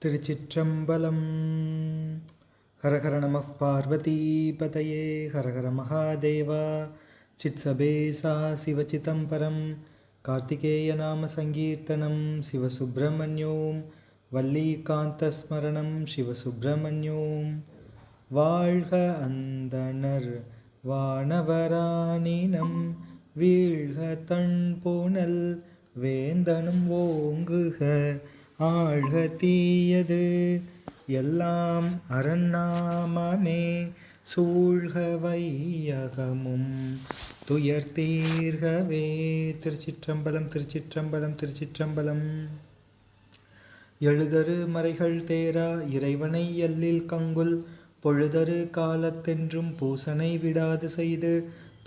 திருச்சிற்றம்பலம். ஹரஹர நம பார்வதீபதயே ஹரஹர மகாதேவா. சித்சபேசா சிவசிதம்பரம். கார்த்திகேய நாம சங்கீர்த்தனம் சிவசுப்பிரமணியோம். வல்லிகாந்தஸ்மரணம் சிவசுப்பிரமணியோம். வாழ்க அந்தணர் வானவராணினம் வீழ்க தன்புனல் வேந்தனும் ஓங்குக ஆழ்க தீயது எல்லாம் அரண்நாமமே சூழ்க வையகமும் துயர் தீர்கவே. திருச்சிற்றம்பலம் திருச்சிற்றம்பலம் திருச்சிற்றம்பலம். எழுதரு மறைகள் தேரா இறைவனை எல்லில் கங்குல் பொழுதரு காலத்தென்றும் பூசனை விடாது செய்து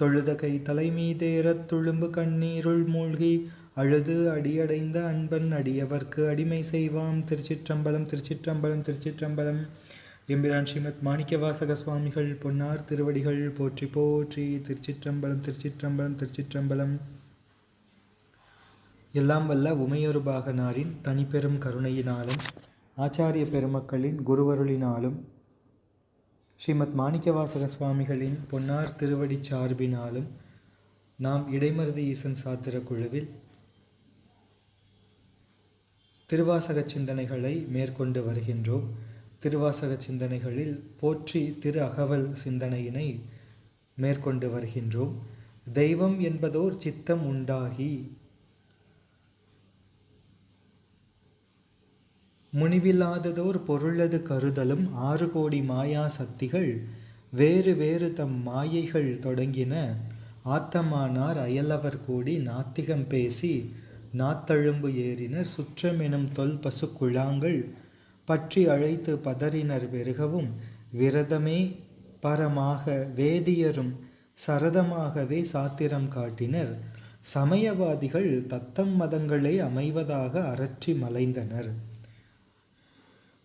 தொழுத கை தலைமீதேறத் துளும்பு கண்ணீருள் மூழ்கி அழுது அடியடைந்த அன்பன் அடியவர்க்கு அடிமை செய்வாம். திருச்சிற்றம்பலம் திருச்சிற்றம்பலம் திருச்சிற்றம்பலம். எம்பிரான் ஸ்ரீமத் மாணிக்கவாசக சுவாமிகள் பொன்னார் திருவடிகள் போற்றி போற்றி. திருச்சிற்றம்பலம் திருச்சிற்றம்பலம் திருச்சிற்றம்பலம். எல்லாம் வல்ல உமையொரு பாகனாரின் தனிப்பெரும் கருணையினாலும் ஆச்சாரிய பெருமக்களின் குருவருளினாலும் ஸ்ரீமத் மாணிக்கவாசக சுவாமிகளின் பொன்னார் திருவடி சார்பினாலும் நாம் இடைமருதி ஈசன் சாத்திர குழுவில் திருவாசக சிந்தனைகளை மேற்கொண்டு வருகின்றோம். திருவாசக சிந்தனைகளில் போற்றி திரு அகவல் சிந்தனையினை மேற்கொண்டு வருகின்றோம். தெய்வம் என்பதோர் சித்தம் உண்டாகி முனிவில்லாததோர் பொருளது கருதலும் 6 கோடி மாயா சக்திகள் வேறு வேறு தம் மாயைகள் தொடங்கின ஆத்தமானார் அயலவர் கூடி நாத்திகம் பேசி நாத்தழும்பு ஏறினர் சுற்றமெனும் தொல் பசு குழாங்கள் பற்றி அழைத்து பதறினர் வெறுகவும் விரதமே பரமாக வேதியரும் சரதமாகவே சாத்திரம் காட்டினர் சமயவாதிகள் தத்தம் மதங்களே அமைவதாக அரற்றி மலைந்தனர்.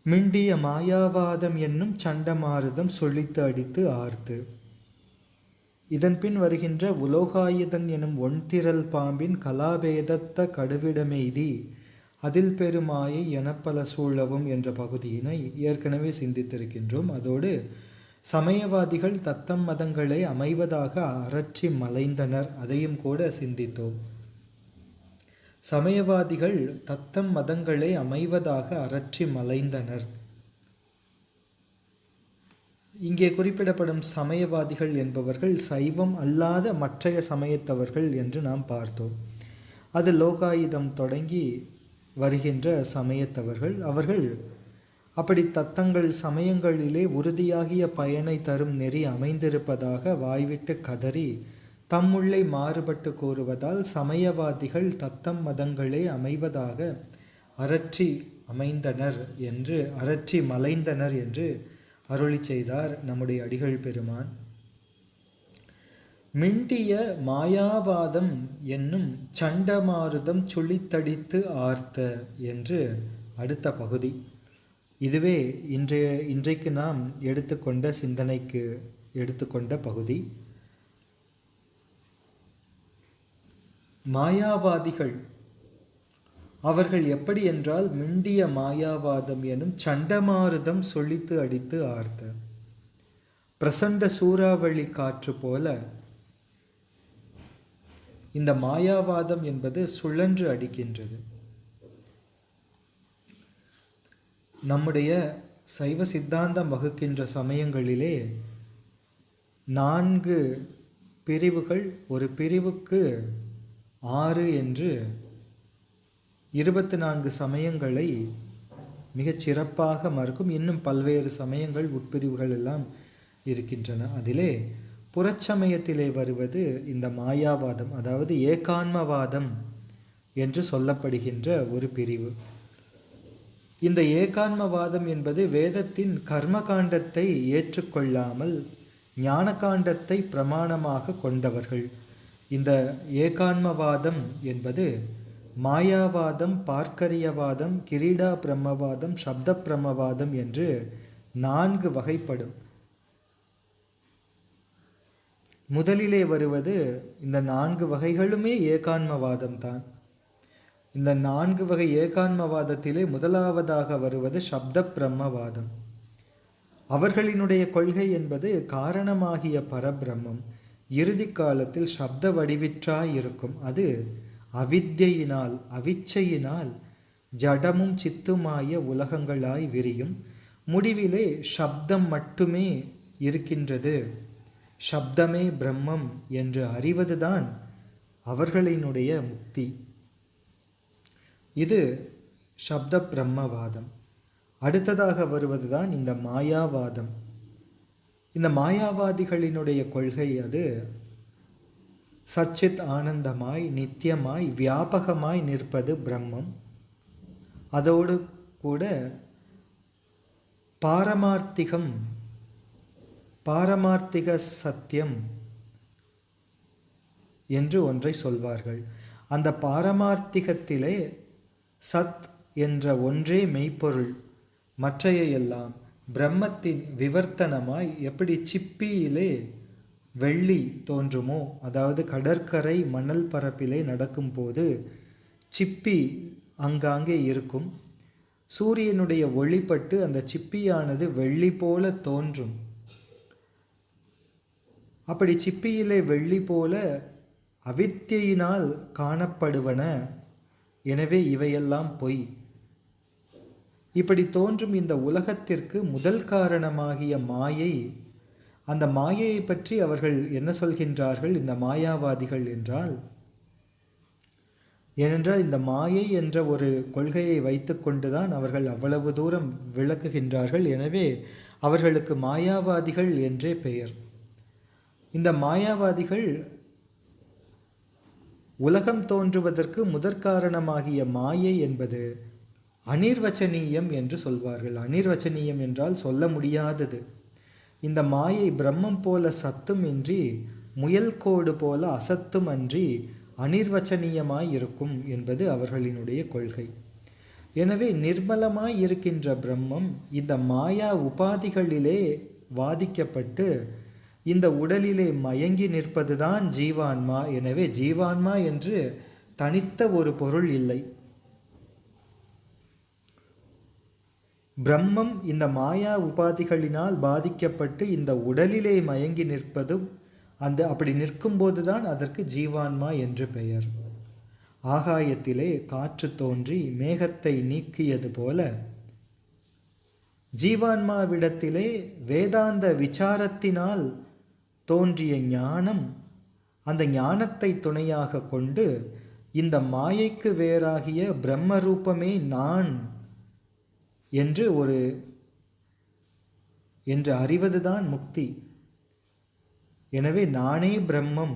மிண்டிய மாயாவாதம் என்னும் சண்டமாருதம் சொலித்து அடித்து ஆர்த்து. இதன்பின் வருகின்ற உலோகாயுதன் எனும் ஒன்திரல் பாம்பின் கலாபேதத்த கடுவிடமெய்தி அதில் பெருமாயை எனப்பல சூழவும் என்ற பகுதியினை ஏற்கனவே சிந்தித்திருக்கின்றோம். அதோடு சமயவாதிகள் தத்தம் மதங்களை அமைவதாக அரற்றி மலைந்தனர், அதையும் கூட சிந்தித்தோம். சமயவாதிகள் தத்தம் மதங்களை அமைவதாக அரற்றி மலைந்தனர். இங்கே குறிப்பிடப்படும் சமயவாதிகள் என்பவர்கள் சைவம் அல்லாத மற்றைய சமயத்தவர்கள் என்று நாம் பார்த்தோம். அது லோகாயுதம் தொடங்கி வருகின்ற சமயத்தவர்கள். அவர்கள் அப்படி தத்தங்கள் சமயங்களிலே உறுதியாகிய பயனை தரும் நெறி அமைந்திருப்பதாக வாய்விட்டு கதறி தம்முள்ளே மாறுபட்டு கூறுவதால் சமயவாதிகள் தத்தம் மதங்களே அமைவதாக அரற்றி மலைந்தனர் என்று அருளி செய்தார் நம்முடைய அடிகள் பெருமான். மிண்டிய மாயாவாதம் என்னும் சண்டமாருதம் சுழித்தடித்து ஆர்த்த என்று அடுத்த பகுதி. இதுவே இன்றைக்கு நாம் எடுத்துக்கொண்ட சிந்தனைக்கு எடுத்துக்கொண்ட பகுதி. மாயாவாதிகள் அவர்கள் எப்படி என்றால் மிண்டிய மாயாவாதம் எனும் சண்டமாருதம் சொலித்து அடித்து ஆர்த்த. பிரசண்ட சூறாவளி காற்று போல இந்த மாயாவாதம் என்பது சுழன்று அடிக்கின்றது. நம்முடைய சைவ சித்தாந்தம் வகுக்கின்ற சமயங்களிலே 4 பிரிவுகள், ஒரு பிரிவுக்கு 6 என்று 24 சமயங்களை மிகச் சிறப்பாக மறுக்கும். இன்னும் பல்வேறு சமயங்கள் உட்பிரிவுகள் எல்லாம் இருக்கின்றன. அதிலே புறச்சமயத்திலே வருவது இந்த மாயாவாதம், அதாவது ஏகான்மவாதம் என்று சொல்லப்படுகின்ற ஒரு பிரிவு. இந்த ஏகான்மவாதம் என்பது வேதத்தின் கர்மகாண்டத்தை ஏற்றுக்கொள்ளாமல் ஞானகாண்டத்தை பிரமாணமாக கொண்டவர்கள். இந்த ஏகான்மவாதம் என்பது மாயாவாதம், பார்க்கரியவாதம், கிரீடா பிரம்மவாதம், சப்த பிரம்மவாதம் என்று 4 வகைப்படும். முதலிலே வருவது இந்த 4 வகைகளுமே ஏகான்மவாதம் தான். இந்த 4 வகை ஏகான்மவாதத்திலே முதலாவதாக வருவது சப்த பிரம்மவாதம். அவர்களினுடைய கொள்கை என்பது காரணமாகிய பரபிரம்மம் இறுதி காலத்தில் சப்த வடிவிற்றாய் இருக்கும். அது அவித்யினால் அவிச்சையினால் ஜடமும் சித்துமாய உலகங்களாய் விரியும். முடிவிலே சப்தம் மட்டுமே இருக்கின்றது, சப்தமே பிரம்மம் என்று அறிவதுதான் அவர்களினுடைய முக்தி. இது சப்த பிரம்மவாதம். அடுத்ததாக வருவதுதான் இந்த மாயாவாதம். இந்த மாயாவாதிகளினுடைய கொள்கை அது சச்சித் ஆனந்தமாய் நித்தியமாய் வியாபகமாய் நிற்பது பிரம்மம். அதோடு கூட பாரமார்த்திக சத்தியம் என்று ஒன்றை சொல்வார்கள். அந்த பாரமார்த்திகத்திலே சத் என்ற ஒன்றே மெய்ப்பொருள், மற்றையெல்லாம் பிரம்மத்தின் விவர்த்தனமாய். எப்படி சிப்பியிலே வெள்ளி தோன்றுமோ, அதாவது கடற்கரை மணல் பரப்பிலே நடக்கும்போது சிப்பி அங்காங்கே இருக்கும். சூரியனுடைய ஒளிப்பட்டு அந்த சிப்பியானது வெள்ளி போல தோன்றும். அப்படி சிப்பியிலே வெள்ளி போல அவித்யினால் காணப்படுவன. எனவே இவையெல்லாம் பொய். இப்படி தோன்றும் இந்த உலகத்திற்கு முதல் காரணமாகிய மாயை, அந்த மாயையை பற்றி அவர்கள் என்ன சொல்கின்றார்கள் இந்த மாயாவாதிகள் என்றால், ஏனென்றால் இந்த மாயை என்ற ஒரு கொள்கையை வைத்து கொண்டுதான் அவர்கள் அவ்வளவு தூரம் விளக்குகின்றார்கள். எனவே அவர்களுக்கு மாயாவாதிகள் என்றே பெயர். இந்த மாயாவாதிகள் உலகம் தோன்றுவதற்கு முதற்காரணமாகிய மாயை என்பது அனிர்வச்சனீயம் என்று சொல்வார்கள். அனிர்வச்சனீயம் என்றால் சொல்ல முடியாதது. இந்த மாயை பிரம்மம் போல சத்தும் இன்றி முயல் கோடு போல அசத்தும் அன்றி அனிர்வச்சனீயமாய் இருக்கும் என்பது அவர்களினுடைய கொள்கை. எனவே நிர்மலமாய் இருக்கின்ற பிரம்மம் இந்த மாயா உபாதிகளிலே வாதிக்கப்பட்டு இந்த உடலிலே மயங்கி நிற்பதுதான் ஜீவான்மா. எனவே ஜீவான்மா என்று தனித்த ஒரு பொருள் இல்லை. பிரம்மம் இந்த மாயா உபாதிகளினால் பாதிக்கப்பட்டு இந்த உடலிலே மயங்கி நிற்பதும் அப்படி நிற்கும்போதுதான் அதற்கு ஜீவான்மா என்று பெயர். ஆகாயத்திலே காற்று தோன்றி மேகத்தை நீக்கியது போல ஜீவான்மாவிடத்திலே வேதாந்த விசாரத்தினால் தோன்றிய ஞானம், அந்த ஞானத்தை துணையாக கொண்டு இந்த மாயைக்கு வேறாகிய பிரம்ம ரூபமே நான் என்று அறிவதுதான் முக்தி. எனவே நானே பிரம்மம்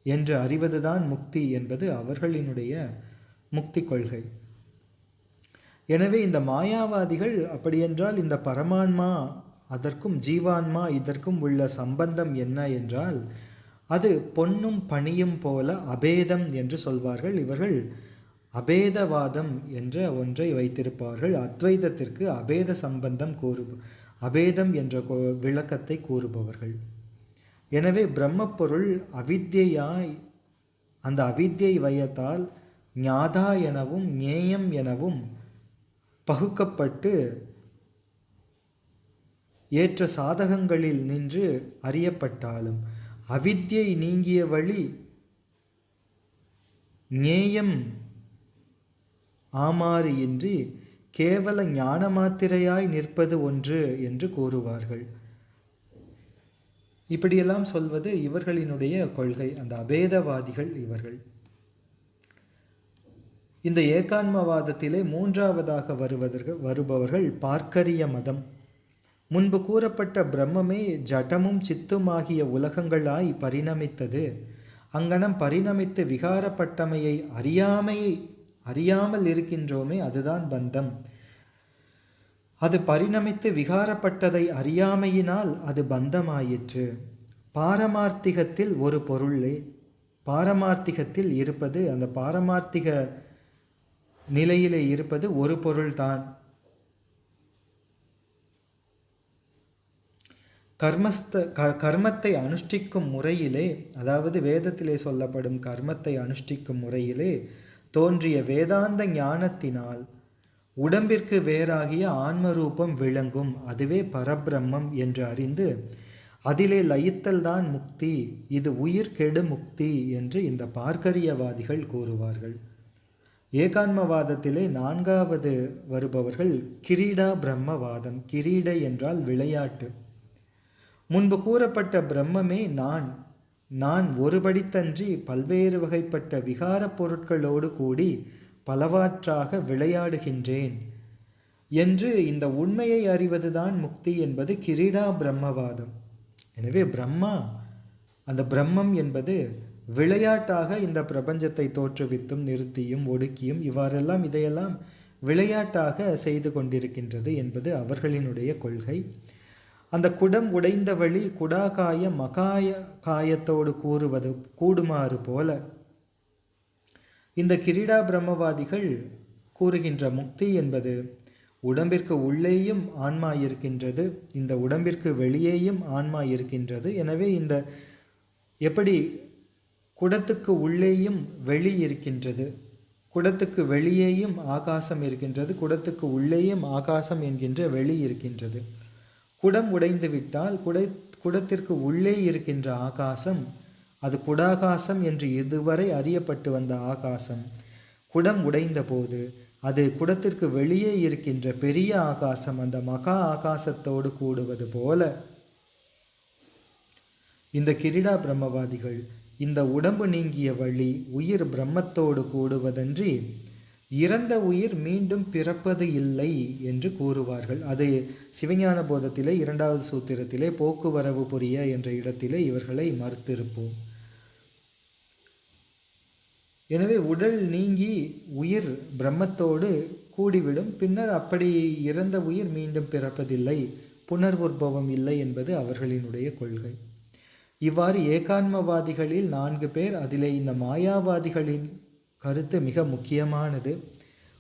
என்று அறிவதுதான் முக்தி என்பது அவர்களினுடைய முக்தி கொள்கை. எனவே இந்த மாயாவாதிகள் அப்படியென்றால் இந்த பரமான்மா அதற்கும் ஜீவான்மா இதற்கும் உள்ள சம்பந்தம் என்ன என்றால், அது பொன்னும் பனியும் போல அபேதம் என்று சொல்வார்கள். இவர்கள் அபேதவாதம் என்ற ஒன்றை வைத்திருப்பார்கள். அத்வைதத்திற்கு அபேத சம்பந்தம் அபேதம் என்ற விளக்கத்தை கூறுபவர்கள். எனவே பிரம்மப்பொருள் அவித்யாய், அந்த அவித்யை வயத்தால் ஞாதா எனவும் ஞேயம் எனவும் பகுக்கப்பட்டு ஏற்ற சாதகங்களில் நின்று அறியப்பட்டாலும் அவித்யை நீங்கிய வழி ஞேயம் ஆமாறு இன்றி கேவல ஞான மாத்திரையாய் நிற்பது ஒன்று என்று கூறுவார்கள். இப்படியெல்லாம் சொல்வது இவர்களினுடைய கொள்கை, அந்த அபேதவாதிகள் இவர்கள். இந்த ஏகான்மவாதத்திலே மூன்றாவதாக வருபவர்கள் பார்க்கரிய மதம். முன்பு கூறப்பட்ட பிரம்மமே ஜடமும் சித்துமாகிய உலகங்களாய் பரிணமித்தது. அங்கனம் பரிணமித்து விகாரப்பட்டமையை அறியாமல் இருக்கின்றோமே, அதுதான் பந்தம். அது பரிணமித்து விகாரப்பட்டதை அறியாமையினால் அது பந்தமாயிற்று. பாரமார்த்திகத்தில் ஒரு பொருளே, பாரமார்த்திகத்தில் இருப்பது, அந்த பாரமார்த்திக நிலையிலே இருப்பது ஒரு பொருள்தான். கர்மத்தை அனுஷ்டிக்கும் முறையிலே, அதாவது வேதத்திலே சொல்லப்படும் கர்மத்தை அனுஷ்டிக்கும் முறையிலே தோன்றிய வேதாந்த ஞானத்தினால் உடம்பிற்கு வேறாகிய ஆன்மரூபம் விளங்கும். அதுவே பரபிரம்மம் என்று அறிந்து அதிலே லயித்தல்தான் முக்தி. இது உயிர் கெடு முக்தி என்று இந்த பார்க்கரியவாதிகள் கூறுவார்கள். ஏகான்மவாதத்திலே 4வது வருபவர்கள் கிரீடா பிரம்மவாதம். கிரீடை என்றால் விளையாட்டு. முன்பு கூறப்பட்ட பிரம்மமே நான் ஒருபடித்தன்றி பல்வேறு வகைப்பட்ட விகாரப் பொருட்களோடு கூடி பலவாற்றாக விளையாடுகின்றேன் என்று இந்த உண்மையை அறிவதுதான் முக்தி என்பது கிரீடா பிரம்மவாதம். எனவே அந்த பிரம்மம் என்பது விளையாட்டாக இந்த பிரபஞ்சத்தை தோற்றுவித்தும் நிறுத்தியும் ஒடுக்கியும் இதையெல்லாம் விளையாட்டாக செய்து கொண்டிருக்கின்றது என்பது அவர்களினுடைய கொள்கை. அந்த குடம் உடைந்த வழி குடாகாய மகாய காயத்தோடு கூடுமாறு போல இந்த கிரீடா பிரம்மவாதிகள் கூறுகின்ற முக்தி என்பது உடம்பிற்கு உள்ளேயும் ஆன்மா இருக்கின்றது, இந்த உடம்பிற்கு வெளியேயும் ஆன்மா இருக்கின்றது. எனவே இந்த எப்படி குடத்துக்கு உள்ளேயும் வெளி இருக்கின்றது, குடத்துக்கு வெளியேயும் ஆகாசம் இருக்கின்றது, குடத்துக்கு உள்ளேயும் ஆகாசம் என்கின்ற வெளி இருக்கின்றது. குடம் உடைந்து விட்டால் குடத்திற்கு உள்ளே இருக்கின்ற ஆகாசம் அது குடாகாசம் என்று இதுவரை அறியப்பட்டு வந்த ஆகாசம் குடம் உடைந்த போது அது குடத்திற்கு வெளியே இருக்கின்ற பெரிய ஆகாசம் அந்த மகா ஆகாசத்தோடு கூடுவது போல இந்த கிரீடா பிரம்மவாதிகள் இந்த உடம்பு நீங்கிய வழி உயிர் பிரம்மத்தோடு கூடுவதன்றி இறந்த உயிர் மீண்டும் பிறப்பது இல்லை என்று கூறுவார்கள். அது சிவஞான போதத்திலே 2வது சூத்திரத்திலே போக்குவரவு புரிய என்ற இடத்திலே இவர்களை மறுத்திருப்போம். எனவே உடல் நீங்கி உயிர் பிரம்மத்தோடு கூடிவிடும். பின்னர் அப்படி இறந்த உயிர் மீண்டும் பிறப்பதில்லை, புனர்வுற்பவம் இல்லை என்பது அவர்களினுடைய கொள்கை. இவ்வாறு ஏகான்மவாதிகளில் 4 பேர், அதிலே இந்த மாயாவாதிகளின் கருத்து மிக முக்கியமானது.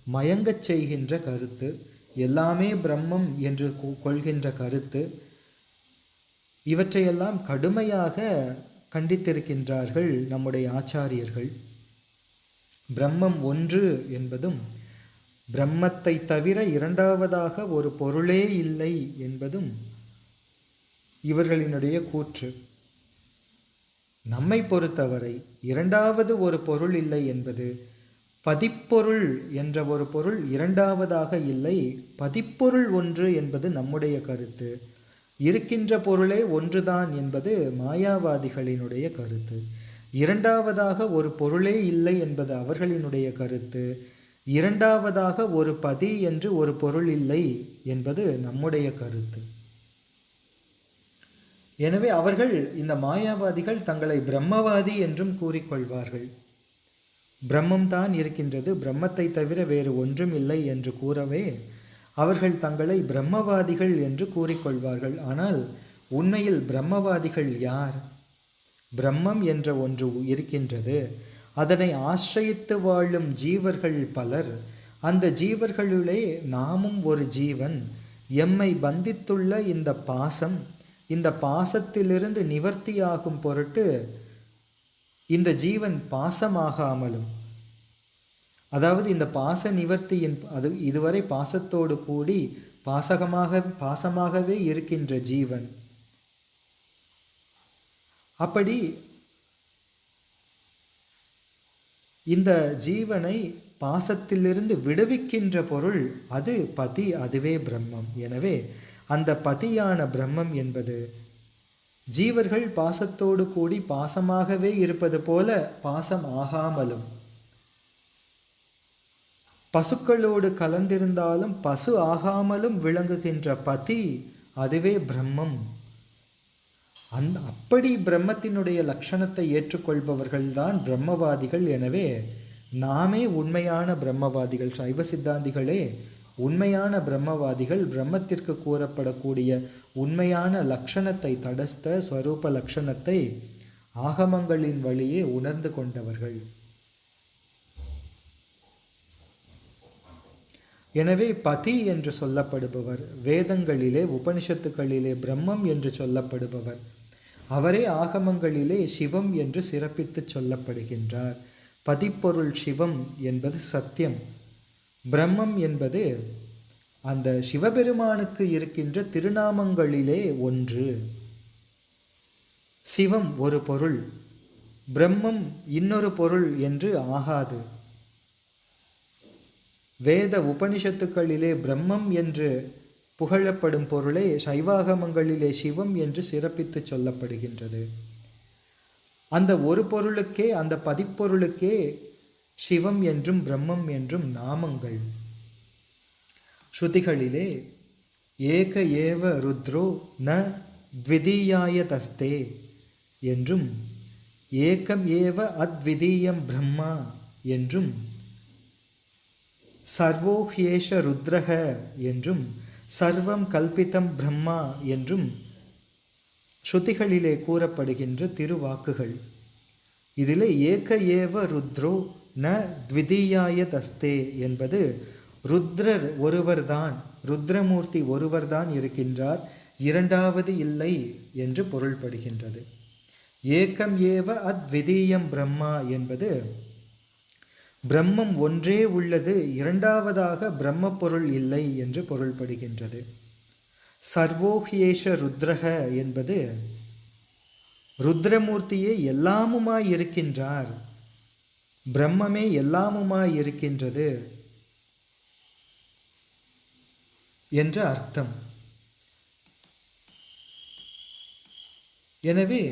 மயங்கச் செய்கின்ற கருத்து, எல்லாமே பிரம்மம் என்று கொள்கின்ற கருத்து, இவற்றையெல்லாம் கடுமையாக கண்டித்திருக்கின்றார்கள் நம்முடைய ஆச்சாரியர்கள். பிரம்மம் ஒன்று என்பதும் பிரம்மத்தை தவிர இரண்டாவதாக ஒரு பொருளே இல்லை என்பதும் இவர்களினுடைய கூற்று. நம்மை பொறுத்தவரை இரண்டாவது ஒரு பொருள் இல்லை என்பது பதிப்பொருள் என்ற ஒரு பொருள் இரண்டாவதாக இல்லை, பதிப்பொருள் ஒன்று என்பது நம்முடைய கருத்து. இருக்கின்ற பொருளே ஒன்றுதான் என்பது மாயாவாதிகளினுடைய கருத்து. இரண்டாவதாக ஒரு பொருளே இல்லை என்பது அவர்களினுடைய கருத்து. இரண்டாவதாக ஒரு பதி என்று ஒரு பொருள் இல்லை என்பது நம்முடைய கருத்து. எனவே அவர்கள், இந்த மாயாவாதிகள் தங்களை பிரம்மவாதி என்றும் கூறிக்கொள்வார்கள். பிரம்மம் தான் இருக்கின்றது, பிரம்மத்தை தவிர வேறு ஒன்றும் இல்லை என்று கூறவே அவர்கள் தங்களை பிரம்மவாதிகள் என்று கூறிக்கொள்வார்கள். ஆனால் உண்மையில் பிரம்மவாதிகள் யார்? பிரம்மம் என்ற ஒன்று இருக்கின்றது, அதனை ஆசிரயித்து வாழும் ஜீவர்கள் பலர். அந்த ஜீவர்களுள்ளே நாமும் ஒரு ஜீவன். எம்மை பந்தித்துள்ள இந்த பாசம், இந்த பாசத்திலிருந்து நிவர்த்தியாகும் பொருட்டு இந்த ஜீவன் பாசமாகாமலும், அதாவது இந்த பாச நிவர்த்தியின் இதுவரை பாசத்தோடு கூடி பாசமாகவே இருக்கின்ற ஜீவன், அப்படி இந்த ஜீவனை பாசத்திலிருந்து விடுவிக்கின்ற பொருள் அது பதி, அதுவே பிரம்மம். எனவே அந்த பதியான பிரம்மம் என்பது ஜீவர்கள் பாசத்தோடு கூடி பாசமாகவே இருப்பது போல பாசம் ஆகாமலும், பசுக்களோடு கலந்திருந்தாலும் பசு ஆகாமலும் விளங்குகின்ற பதி, அதுவே பிரம்மம். அப்படி பிரம்மத்தினுடைய லட்சணத்தை ஏற்றுக்கொள்பவர்கள்தான் பிரம்மவாதிகள். எனவே நாமே உண்மையான பிரம்மவாதிகள், சைவ சித்தாந்திகளே உண்மையான பிரம்மவாதிகள். பிரம்மத்திற்கு கூறப்படக்கூடிய உண்மையான லட்சணத்தை, தடஸ்த ஸ்வரூப லட்சணத்தை ஆகமங்களின் வழியே உணர்ந்து கொண்டவர்கள். எனவே பதி என்று சொல்லப்படுபவர், வேதங்களிலே உபனிஷத்துக்களிலே பிரம்மம் என்று சொல்லப்படுபவர், அவரே ஆகமங்களிலே சிவம் என்று சிறப்பித்து சொல்லப்படுகின்றார். பதிப்பொருள் சிவம் என்பது சத்தியம். பிரம்மம் என்பது அந்த சிவபெருமானுக்கு இருக்கின்ற திருநாமங்களிலே ஒன்று. சிவம் ஒரு பொருள், பிரம்மம் இன்னொரு பொருள் என்று ஆகாது. வேத உபனிஷத்துக்களிலே பிரம்மம் என்று புகழப்படும் பொருளே சைவாகமங்களிலே சிவம் என்று சிறப்பித்து சொல்லப்படுகின்றது. அந்த ஒரு பொருளுக்கே, அந்த பதிப்பொருளுக்கே சிவம் என்றும் பிரம்மம் என்றும் நாமங்கள். ஸ்ருதிகளிலே ஏக ஏவ ருத்ரோ ந த்விதீயாய தஸ்தே என்றும் ஏகம் ஏவ அத்விதீயம் பிரம்மா என்றும் சர்வோஹ்யேஷ ருத்ரக என்றும் சர்வம் கல்பிதம் பிரம்மா என்றும் ஸ்ருதிகளிலே கூறப்படுகின்ற திருவாக்குகள். இதிலே ஏக ஏவ ருத்ரோ ந த்விதீயாய தஸ்தே என்பது ருத்ரர் ஒருவர்தான், ருத்ரமூர்த்தி ஒருவர்தான் இருக்கின்றார், இரண்டாவது இல்லை என்று பொருள்படுகின்றது. ஏகம் ஏவ அத்விதீயம் பிரம்மா என்பது பிரம்மம் ஒன்றே உள்ளது, இரண்டாவதாக பிரம்ம பொருள் இல்லை என்று பொருள்படுகின்றது. சர்வோஹ்யேஷ ருத்ரக என்பது ருத்ரமூர்த்தியே எல்லாமுமாய் இருக்கின்றார், பிரம்மமே எல்லாமுமாய் இருக்கின்றது என்ற அர்த்தம். எனவே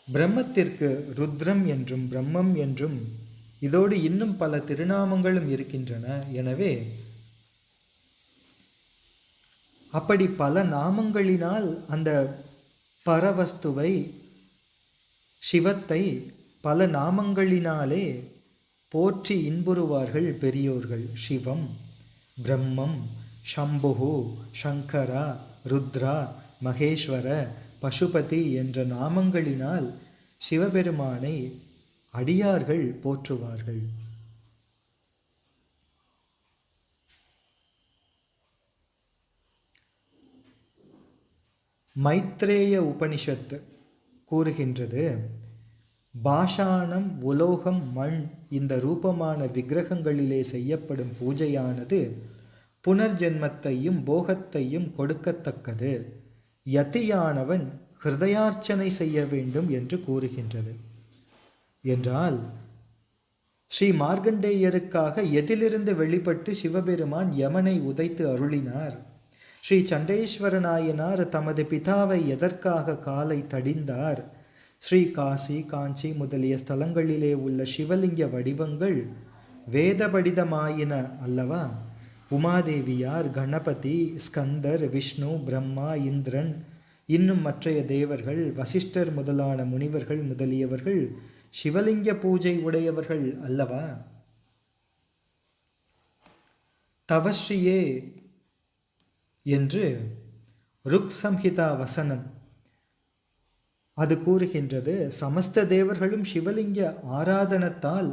பிரம்மத்திற்கு ருத்ரம் என்றும் பிரம்மம் என்றும் இதோடு இன்னும் பல திருநாமங்களும் இருக்கின்றன. எனவே அப்படி பல நாமங்களினால் அந்த பரவஸ்துவை, சிவத்தை பல நாமங்களினாலே போற்றி இன்புறுவார்கள் பெரியோர்கள். சிவம், பிரம்மம், சம்புஹு, சங்கரா, ருத்ரா, மகேஸ்வர, பசுபதி என்ற நாமங்களினால் சிவபெருமானை அடியார்கள் போற்றுவார்கள். மைத்ரேய உபனிஷத்து கூறுகின்றது, பாஷாணம், உலோகம், மண் இந்த ரூபமான விக்கிரகங்களிலே செய்யப்படும் பூஜையானது புனர்ஜென்மத்தையும் போகத்தையும் கொடுக்கத்தக்கது. யதியானவன் ஹிருதயார்ச்சனை செய்ய வேண்டும் என்று கூறுகின்றது. என்றால் ஸ்ரீ மார்க்கண்டேயருக்காக எதிலிருந்து வெளிப்பட்டு சிவபெருமான் யமனை உதைத்து அருளினார்? ஸ்ரீ சண்டேஸ்வர நாயனார் தமது பிதாவை எதற்காக காலை தடிந்தார்? ஸ்ரீ காசி, காஞ்சி முதலிய ஸ்தலங்களிலே உள்ள சிவலிங்க வடிவங்கள் வேதபடிதமாயின அல்லவா? உமாதேவியார், கணபதி, ஸ்கந்தர், விஷ்ணு, பிரம்மா, இந்திரன், இன்னும் மற்றைய தேவர்கள், வசிஷ்டர் முதலான முனிவர்கள் முதலியவர்கள் சிவலிங்க பூஜை உடையவர்கள் அல்லவா? தவஸ்ரீயே என்று ருக் சம்ஹிதா வசனம் அது கூறுகின்றது, சமஸ்த தேவர்களும் சிவலிங்க ஆராதனத்தால்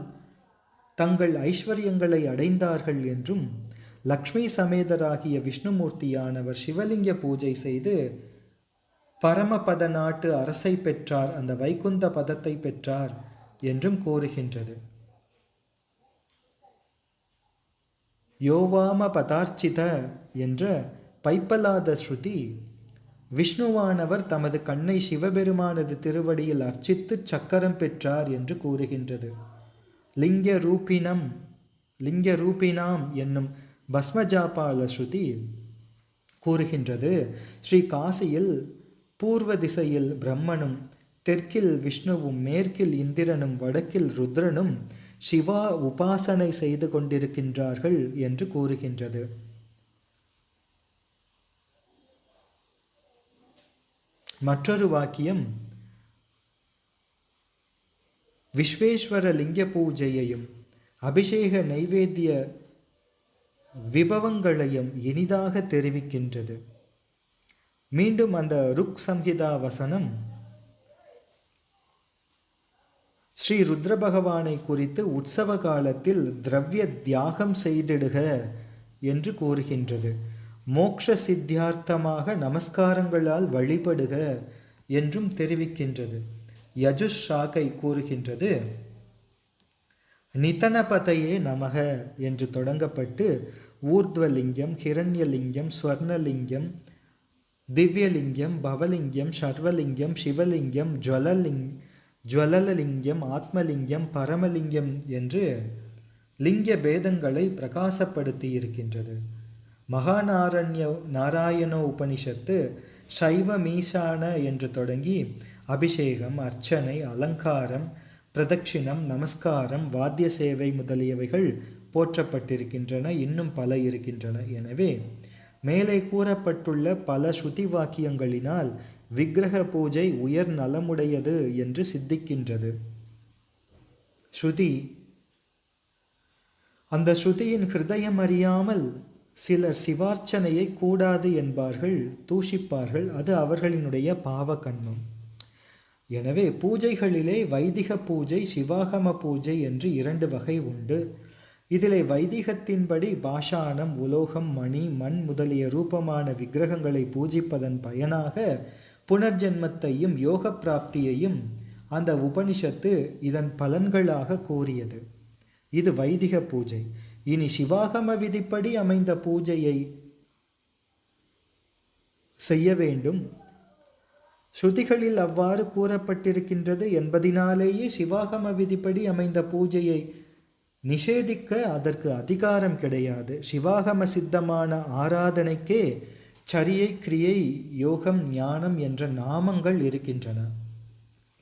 தங்கள் ஐஸ்வர்யங்களை அடைந்தார்கள் என்றும், லக்ஷ்மி சமேதராகிய விஷ்ணுமூர்த்தியானவர் சிவலிங்க பூஜை செய்து பரமபத நாட்டு அரசை பெற்றார், அந்த வைகுந்த பதத்தை பெற்றார் என்றும் கூறுகின்றது. யோவாம பதார்ச்சித என்ற பைப்பலாத ஸ்ருதி விஷ்ணுவானவர் தமது கண்ணை சிவபெருமானது திருவடியில் அர்ச்சித்து சக்கரம் பெற்றார் என்று கூறுகின்றது. லிங்க ரூபினாம் என்னும் பஸ்மஜாபால ஸ்ருதி கூறுகின்றது, ஸ்ரீ காசியில் பூர்வ திசையில் பிரம்மனும், தெற்கில் விஷ்ணுவும், மேற்கில் இந்திரனும், வடக்கில் ருத்ரனும் சிவா உபாசனை செய்து கொண்டிருக்கின்றார்கள் என்று கூறுகின்றது. மற்றொரு வாக்கியம் விஸ்வேஸ்வர லிங்க பூஜையையும் அபிஷேக நைவேத்திய விபவங்களையும் இனிதாக தெரிவிக்கின்றது. மீண்டும் அந்த ருக் சம்ஹிதா வசனம் ஸ்ரீ ருத்ர பகவானை குறித்து உற்சவ காலத்தில் திரவிய தியாகம் செய்திடுக என்று கூறுகின்றது. மோக்ஷ சித்தியார்த்தமாக நமஸ்காரங்களால் வழிபடுக என்றும் தெரிவிக்கின்றது. யஜுஷ் சாகை கூறுகின்றது, நிதனபதையே நமக என்று தொடங்கப்பட்டு ஊர்த்வலிங்கம், ஹிரண்யலிங்கம், ஸ்வர்ணலிங்கம், திவ்யலிங்கம், பவலிங்கம், சர்வலிங்கம், சிவலிங்கம், ஜுவலலிங்கம், ஆத்மலிங்கம், பரமலிங்கம் என்று லிங்க பேதங்களை பிரகாசப்படுத்தி இருக்கின்றது. நாராயண உபனிஷத்து சைவ மீசான என்று தொடங்கி அபிஷேகம், அர்ச்சனை, அலங்காரம், பிரதட்சிணம், நமஸ்காரம், வாத்திய சேவை முதலியவைகள் போற்றப்பட்டிருக்கின்றன. இன்னும் பல இருக்கின்றன. எனவே மேலே கூறப்பட்டுள்ள பல ஸ்ருதி வாக்கியங்களினால் விக்கிரக பூஜை உயர் நலமுடையது என்று சித்திக்கின்றது. ஸ்ருதி அந்த ஸ்ருதியின் ஹிருதயம் அறியாமல் சிலர் சிவார்ச்சனையை கூடாது என்பார்கள், தூஷிப்பார்கள். அது அவர்களினுடைய பாவ கண்மம். எனவே பூஜைகளிலே வைதிக பூஜை, சிவாகம பூஜை என்று 2 வகை உண்டு. இதிலே வைதிகத்தின்படி பாஷாணம், உலோகம், மணி, மண் முதலிய ரூபமான விக்கிரகங்களை பூஜிப்பதன் பயனாக புனர்ஜென்மத்தையும் யோக பிராப்தியையும் அந்த உபனிஷத்து இதன் பலன்களாக கூறியது. இது வைதிக பூஜை. இனி சிவாகம விதிப்படி அமைந்த பூஜையை செய்ய வேண்டும். ஸ்ருதிகளில் அவ்வாறு கூறப்பட்டிருக்கின்றது என்பதினாலேயே சிவாகம விதிப்படி அமைந்த பூஜையை நிஷேதிக்க அதற்கு அதிகாரம் கிடையாது. சிவாகம சித்தமான ஆராதனைக்கே சரியை, கிரியை, யோகம், ஞானம் என்ற நாமங்கள் இருக்கின்றன.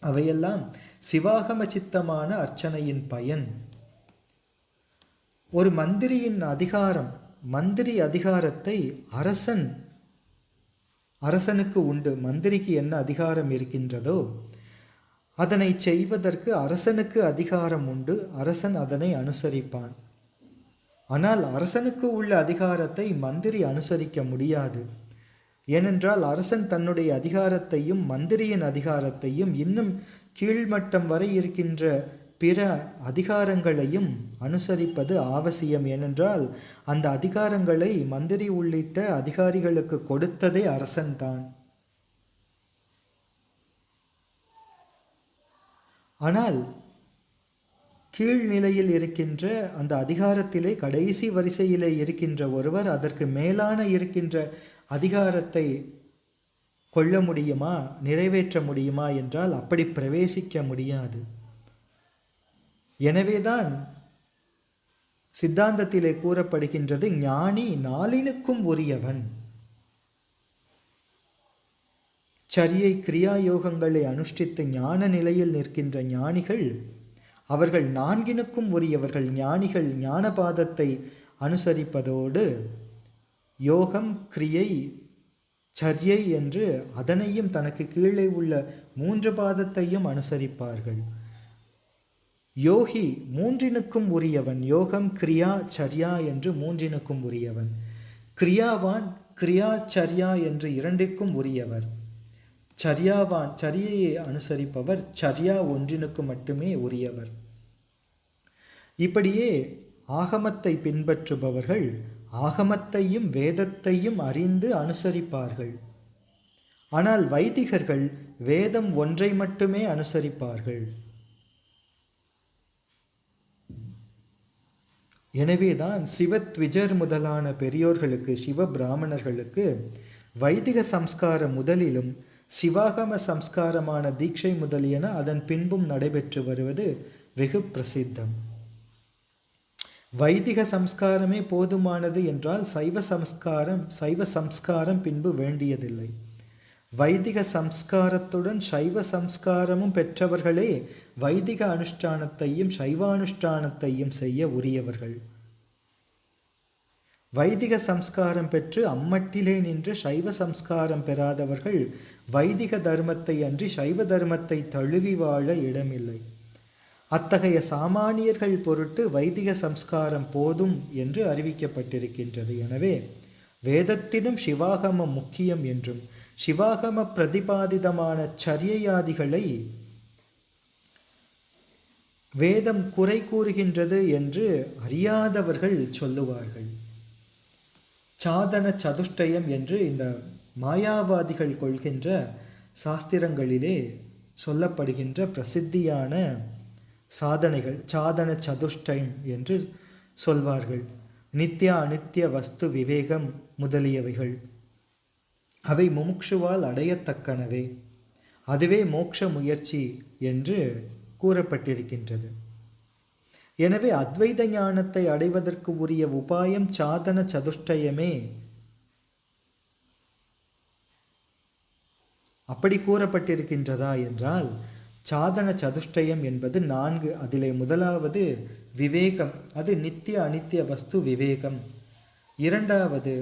அவையெல்லாம் சிவாகம சித்தமான அர்ச்சனையின் பயன். ஒரு மந்திரியின் அதிகாரம், மந்திரி அதிகாரத்தை அரசனுக்கு உண்டு. மந்திரிக்கு என்ன அதிகாரம் இருக்கின்றதோ அதனை செய்வதற்கு அரசனுக்கு அதிகாரம் உண்டு. அரசன் அதனை அனுசரிப்பான். ஆனால் அரசனுக்கு உள்ள அதிகாரத்தை மந்திரி அனுசரிக்க முடியாது. ஏனென்றால் அரசன் தன்னுடைய அதிகாரத்தையும் மந்திரியின் அதிகாரத்தையும் இன்னும் கீழ்மட்டம் வரை இருக்கின்ற பிற அதிகாரங்களையும் அனுசரிப்பது அவசியம். ஏனென்றால் அந்த அதிகாரங்களை மந்திரி உள்ளிட்ட அதிகாரிகளுக்கு கொடுத்ததே அரசன்தான். ஆனால் கீழ்நிலையில் இருக்கின்ற அந்த அதிகாரத்திலே கடைசி வரிசையிலே இருக்கின்ற ஒருவர் அதற்கு மேலான இருக்கின்ற அதிகாரத்தை கொள்ள முடியுமா, நிறைவேற்ற முடியுமா என்றால் அப்படி பிரவேசிக்க முடியாது. எனவேதான் சித்தாந்தத்திலே கூறப்படுகின்றது, ஞானி நாலினுக்கும் உரியவன். சரியை, கிரியா யோகங்களை அனுஷ்டித்து ஞான நிலையில் நிற்கின்ற ஞானிகள், அவர்கள் 4னுக்கும் உரியவர்கள். ஞானிகள் ஞானபாதத்தை அனுசரிப்பதோடு யோகம், கிரியை, சரியை என்று அதனையும் தனக்கு கீழே உள்ள 3 பாதத்தையும் அனுசரிப்பார்கள். யோகி 3னுக்கும் உரியவன். யோகம், கிரியா, சரியா என்று 3னுக்கும் உரியவன். கிரியாவான் கிரியா, சரியா என்று 2ற்கும் உரியவர். சரியாவான் சரியை அனுசரிப்பவர் சரியா 1னுக்கு மட்டுமே உரியவர். இப்படியே ஆகமத்தை பின்பற்றுபவர்கள் ஆகமத்தையும் வேதத்தையும் அறிந்து அனுசரிப்பார்கள். ஆனால் வைதிகர்கள் வேதம் ஒன்றை மட்டுமே அனுசரிப்பார்கள். எனவேதான் சிவத்விஜர் முதலான பெரியோர்களுக்கு, சிவ பிராமணர்களுக்கு வைதிக சம்ஸ்காரம் முதலிலும் சிவாகம சம்ஸ்காரமான தீட்சை முதலியன அதன் பின்பும் நடைபெற்று வருவது வெகு பிரசித்தம். வைதிக சம்ஸ்காரமே போதுமானது என்றால் சைவ சம்ஸ்காரம் பின்பு வேண்டியதில்லை. வைதிக சம்ஸ்காரத்துடன் சைவ சம்ஸ்காரமும் பெற்றவர்களே வைதிக அனுஷ்டானத்தையும் சைவானுஷ்டானத்தையும் செய்ய உரியவர்கள். வைதிக சம்ஸ்காரம் பெற்று அம்மட்டிலே நின்று சைவ சம்ஸ்காரம் பெறாதவர்கள் வைதிக தர்மத்தை அன்றி சைவ தர்மத்தை தழுவி வாழ இடமில்லை. அத்தகைய சாமானியர்கள் பொருட்டு வைதிக சம்ஸ்காரம் போதும் என்று அறிவிக்கப்பட்டிருக்கின்றது. எனவே வேதத்திலும் சிவாகமம் முக்கியம் என்றும் சிவாகம பிரதிபாதிதமான சரியையாதிகளை வேதம் குறை கூறுகின்றது என்று அறியாதவர்கள் சொல்லுவார்கள். சாதன சதுஷ்டயம் என்று இந்த மாயாவாதிகள் கொள்கின்ற சாஸ்திரங்களிலே சொல்லப்படுகின்ற பிரசித்தியான சாதனைகள் சாதன சதுஷ்டயம் என்று சொல்வார்கள். நித்யா அனித்ய வஸ்து விவேகம் முதலியவைகள் அவை முமுட்சுவால் அடையத்தக்கனவே. அதுவே மோட்ச முயற்சி என்று கூறப்பட்டிருக்கின்றது. எனவே அத்வைத ஞானத்தை அடைவதற்கு உரிய உபாயம் சாதன சதுஷ்டயமே. அப்படி கூறப்பட்டிருக்கின்றதா என்றால், சாதன சதுஷ்டயம் என்பது 4. அதிலே முதலாவது விவேகம், அது நித்திய அனித்திய வஸ்து விவேகம். இரண்டாவது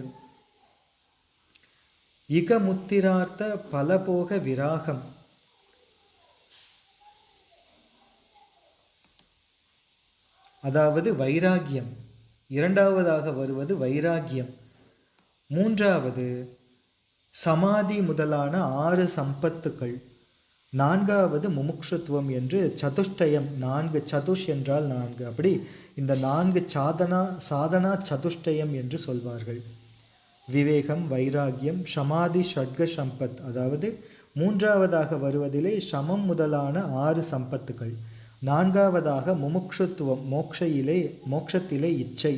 இகமுத்திரார்த்த பலபோக விராகம், அதாவது வைராகியம். இரண்டாவதாக வருவது வைராகியம். மூன்றாவது சமாதி முதலான 6 சம்பத்துக்கள். நான்காவது முமுட்சுத்துவம் என்று சதுஷ்டயம் 4. சதுஷ் என்றால் 4. அப்படி இந்த 4 சாதனா சதுஷ்டயம் என்று சொல்வார்கள். விவேகம், வைராகியம், சமாதி, ஷட்க சம்பத், அதாவது மூன்றாவதாக வருவதிலே சமம் முதலான 6 சம்பத்துக்கள். நான்காவதாக முமுட்சுத்துவம், மோட்சத்திலே இச்சை.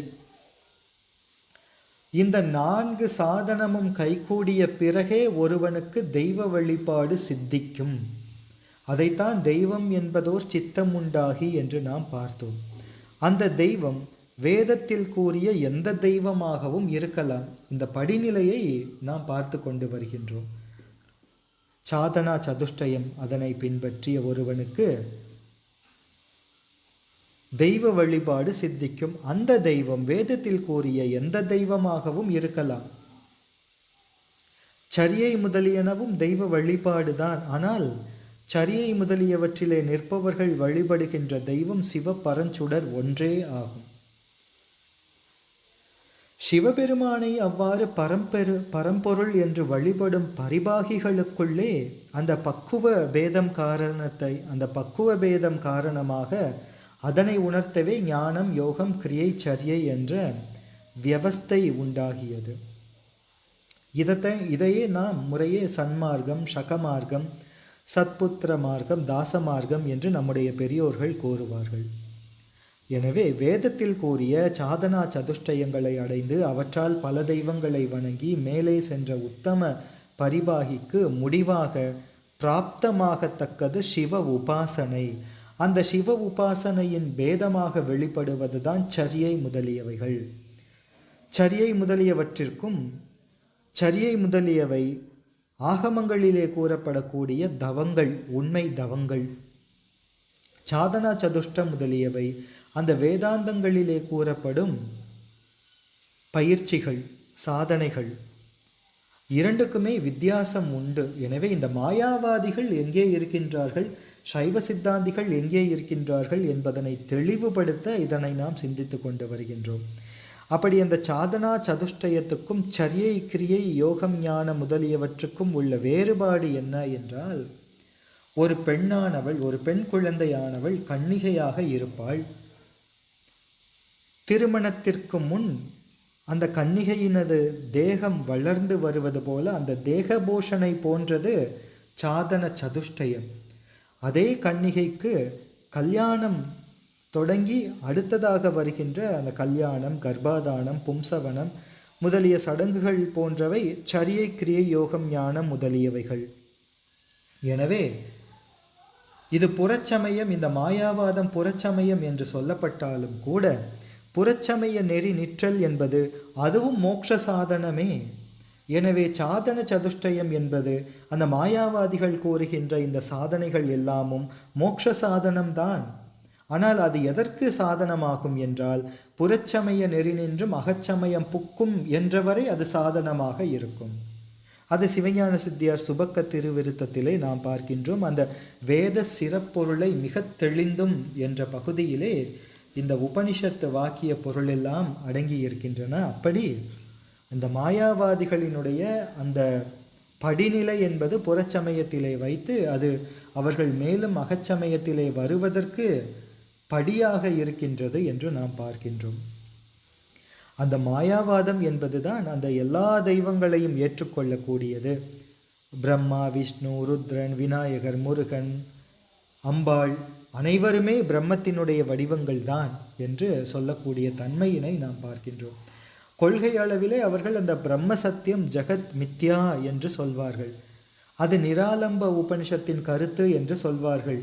இந்த 4 சாதனமும் கைகூடிய பிறகே ஒருவனுக்கு தெய்வ வழிபாடு சித்திக்கும். அதைத்தான் தெய்வம் என்பதோர் சித்தம் உண்டாகி என்று நாம் பார்த்தோம். அந்த தெய்வம் வேதத்தில் கூறிய எந்த தெய்வமாகவும் இருக்கலாம். இந்த படிநிலையை நாம் பார்த்து கொண்டு வருகின்றோம். சாதனா சதுஷ்டயம் அதனை பின்பற்றிய ஒருவனுக்கு தெய்வ வழிபாடு சித்திக்கும். அந்த தெய்வம் வேதத்தில் கூறிய எந்த தெய்வமாகவும் இருக்கலாம். சரியை முதலியனவும் தெய்வ வழிபாடுதான். ஆனால் சரியை முதலியவற்றிலே நிற்பவர்கள் வழிபடுகின்ற தெய்வம் சிவ பரஞ்சுடர் ஒன்றே ஆகும். சிவபெருமானை அவ்வாறு பரம்பொருள் என்று வழிபடும் பரிபாகிகளுக்குள்ளே அந்த பக்குவ பேதம் காரணமாக அதனை உணர்த்தவே ஞானம், யோகம், கிரியை, சரியை என்ற வியவஸ்தை உண்டாகியது. இதையே நாம் முறையே சன்மார்க்கம், சகமார்க்கம், சத்புத்திர மார்க்கம், தாச மார்க்கம் என்று நம்முடைய பெரியோர்கள் கூறுவார்கள். எனவே வேதத்தில் கூறிய சாதனா சதுஷ்டயங்களை அடைந்து அவற்றால் பல தெய்வங்களை வணங்கி மேலே சென்ற உத்தம பரிபாகிக்கு முடிவாக பிராப்தமாகத்தக்கது சிவ உபாசனை. அந்த சிவ உபாசனையின் பேதமாக வெளிப்படுவதுதான் சரியை முதலியவைகள். சரியை முதலியவை ஆகமங்களிலே கூறப்படக்கூடிய தவங்கள், உண்மை தவங்கள். சாதனா சதுஷ்டம் முதலியவை அந்த வேதாந்தங்களிலே கூறப்படும் பயிற்சிகள், சாதனைகள். இரண்டுக்குமே வித்தியாசம் உண்டு. எனவே இந்த மாயாவாதிகள் எங்கே இருக்கின்றார்கள், சைவ சித்தாந்திகள் எங்கே இருக்கின்றார்கள் என்பதனை தெளிவுபடுத்த இதனை நாம் சிந்தித்து கொண்டு வருகின்றோம். அப்படி அந்த சாதனா சதுஷ்டயத்துக்கும் சரியை, கிரியை, யோகம், ஞான முதலியவற்றுக்கும் உள்ள வேறுபாடு என்ன என்றால், ஒரு பெண் குழந்தையானவள் கன்னிகையாக இருப்பாள். திருமணத்திற்கு முன் அந்த கன்னிகையினது தேகம் வளர்ந்து வருவது போல அந்த தேக போஷனை போன்றது சாதன சதுஷ்டயம். அதே கன்னிகைக்கு கல்யாணம் தொடங்கி அடுத்ததாக வருகின்ற அந்த கல்யாணம், கர்ப்பாதானம், பும்சவனம் முதலிய சடங்குகள் போன்றவை சரியை, கிரியை, யோகம், ஞானம் முதலியவைகள். எனவே இது புறச்சமயம். இந்த மாயாவாதம் புறச்சமயம் என்று சொல்லப்பட்டாலும் கூட புறச்சமய நெறி நிற்றல் என்பது அதுவும் மோட்ச சாதனமே. எனவே சாதன சதுஷ்டயம் என்பது அந்த மாயாவாதிகள் கூறுகின்ற இந்த சாதனைகள் எல்லாமும் மோட்ச சாதனம்தான். ஆனால் அது எதற்கு சாதனமாகும் என்றால், புறச்சமய நெறி நின்றும் அகச்சமயம் புக்கும் என்றவரை அது சாதனமாக இருக்கும். அது சிவஞான சித்தியார் சுபக்க திருவிருத்தத்திலே நாம் பார்க்கின்றோம். அந்த வேத சிறப்பொருளை மிக தெளிந்தும் என்ற பகுதியிலே இந்த உபனிஷத்து வாக்கிய பொருளெல்லாம் அடங்கி இருக்கின்றன. அப்படி இந்த மாயாவாதிகளினுடைய அந்த படிநிலை என்பது புறச்சமயத்திலே வைத்து அது அவர்கள் மேலும் அகச்சமயத்திலே வருவதற்கு படியாக இருக்கின்றது என்று நாம் பார்க்கின்றோம். அந்த மாயாவாதம் என்பதுதான் அந்த எல்லா தெய்வங்களையும் ஏற்றுக்கொள்ளக்கூடியது. பிரம்மா, விஷ்ணு, ருத்ரன், விநாயகர், முருகன், அம்பாள் அனைவருமே பிரம்மத்தினுடைய வடிவங்கள் தான் என்று சொல்லக்கூடிய தன்மையினை நாம் பார்க்கின்றோம். கொள்கை அளவிலே அவர்கள் அந்த பிரம்ம சத்தியம் ஜெகத் மித்யா என்று சொல்வார்கள். அது நிராலம்ப உபனிஷத்தின் கருத்து என்று சொல்வார்கள்.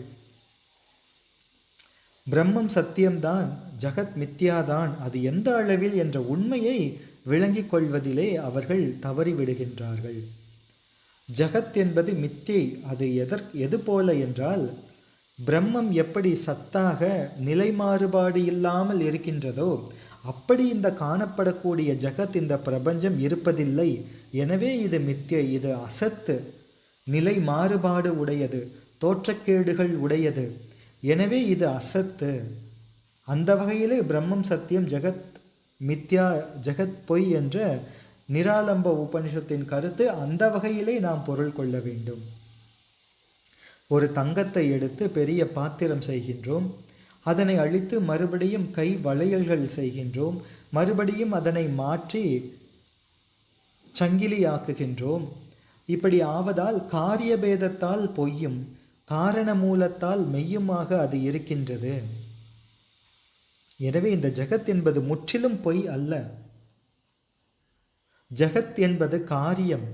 பிரம்மம் சத்தியம்தான், ஜகத் மித்யாதான், அது எந்த அளவில் என்ற உண்மையை விளங்கிக் கொள்வதிலே அவர்கள் தவறிவிடுகின்றார்கள். ஜகத் என்பது மித்தியை. அது எது போல என்றால், பிரம்மம் எப்படி சத்தாக நிலை மாறுபாடு இல்லாமல் இருக்கின்றதோ அப்படி இந்த காணப்படக்கூடிய ஜகத், இந்த பிரபஞ்சம் இருப்பதில்லை. எனவே இது மித்தியை, இது அசத்து, நிலை மாறுபாடு உடையது, தோற்றக்கேடுகள் உடையது. எனவே இது அசத்து. அந்த வகையிலே பிரம்மம் சத்தியம், ஜெகத் மித்யா, ஜெகத் பொய் என்ற நிராலம்ப உபனிஷத்தின் கருத்து. அந்த வகையிலே நாம் பொருள் கொள்ள வேண்டும். ஒரு தங்கத்தை எடுத்து பெரிய பாத்திரம் செய்கின்றோம். அதனை அழித்து மறுபடியும் கை வளையல்கள் செய்கின்றோம். மறுபடியும் அதனை மாற்றி சங்கிலியாக்குகின்றோம். இப்படி ஆவதால் காரியபேதத்தால் பொய்யும் காரண மூலத்தால் மெய்யுமாக அது இருக்கின்றது. எனவே இந்த ஜெகத் என்பது முற்றிலும் பொய் அல்ல. ஜெகத் என்பது காரியம்,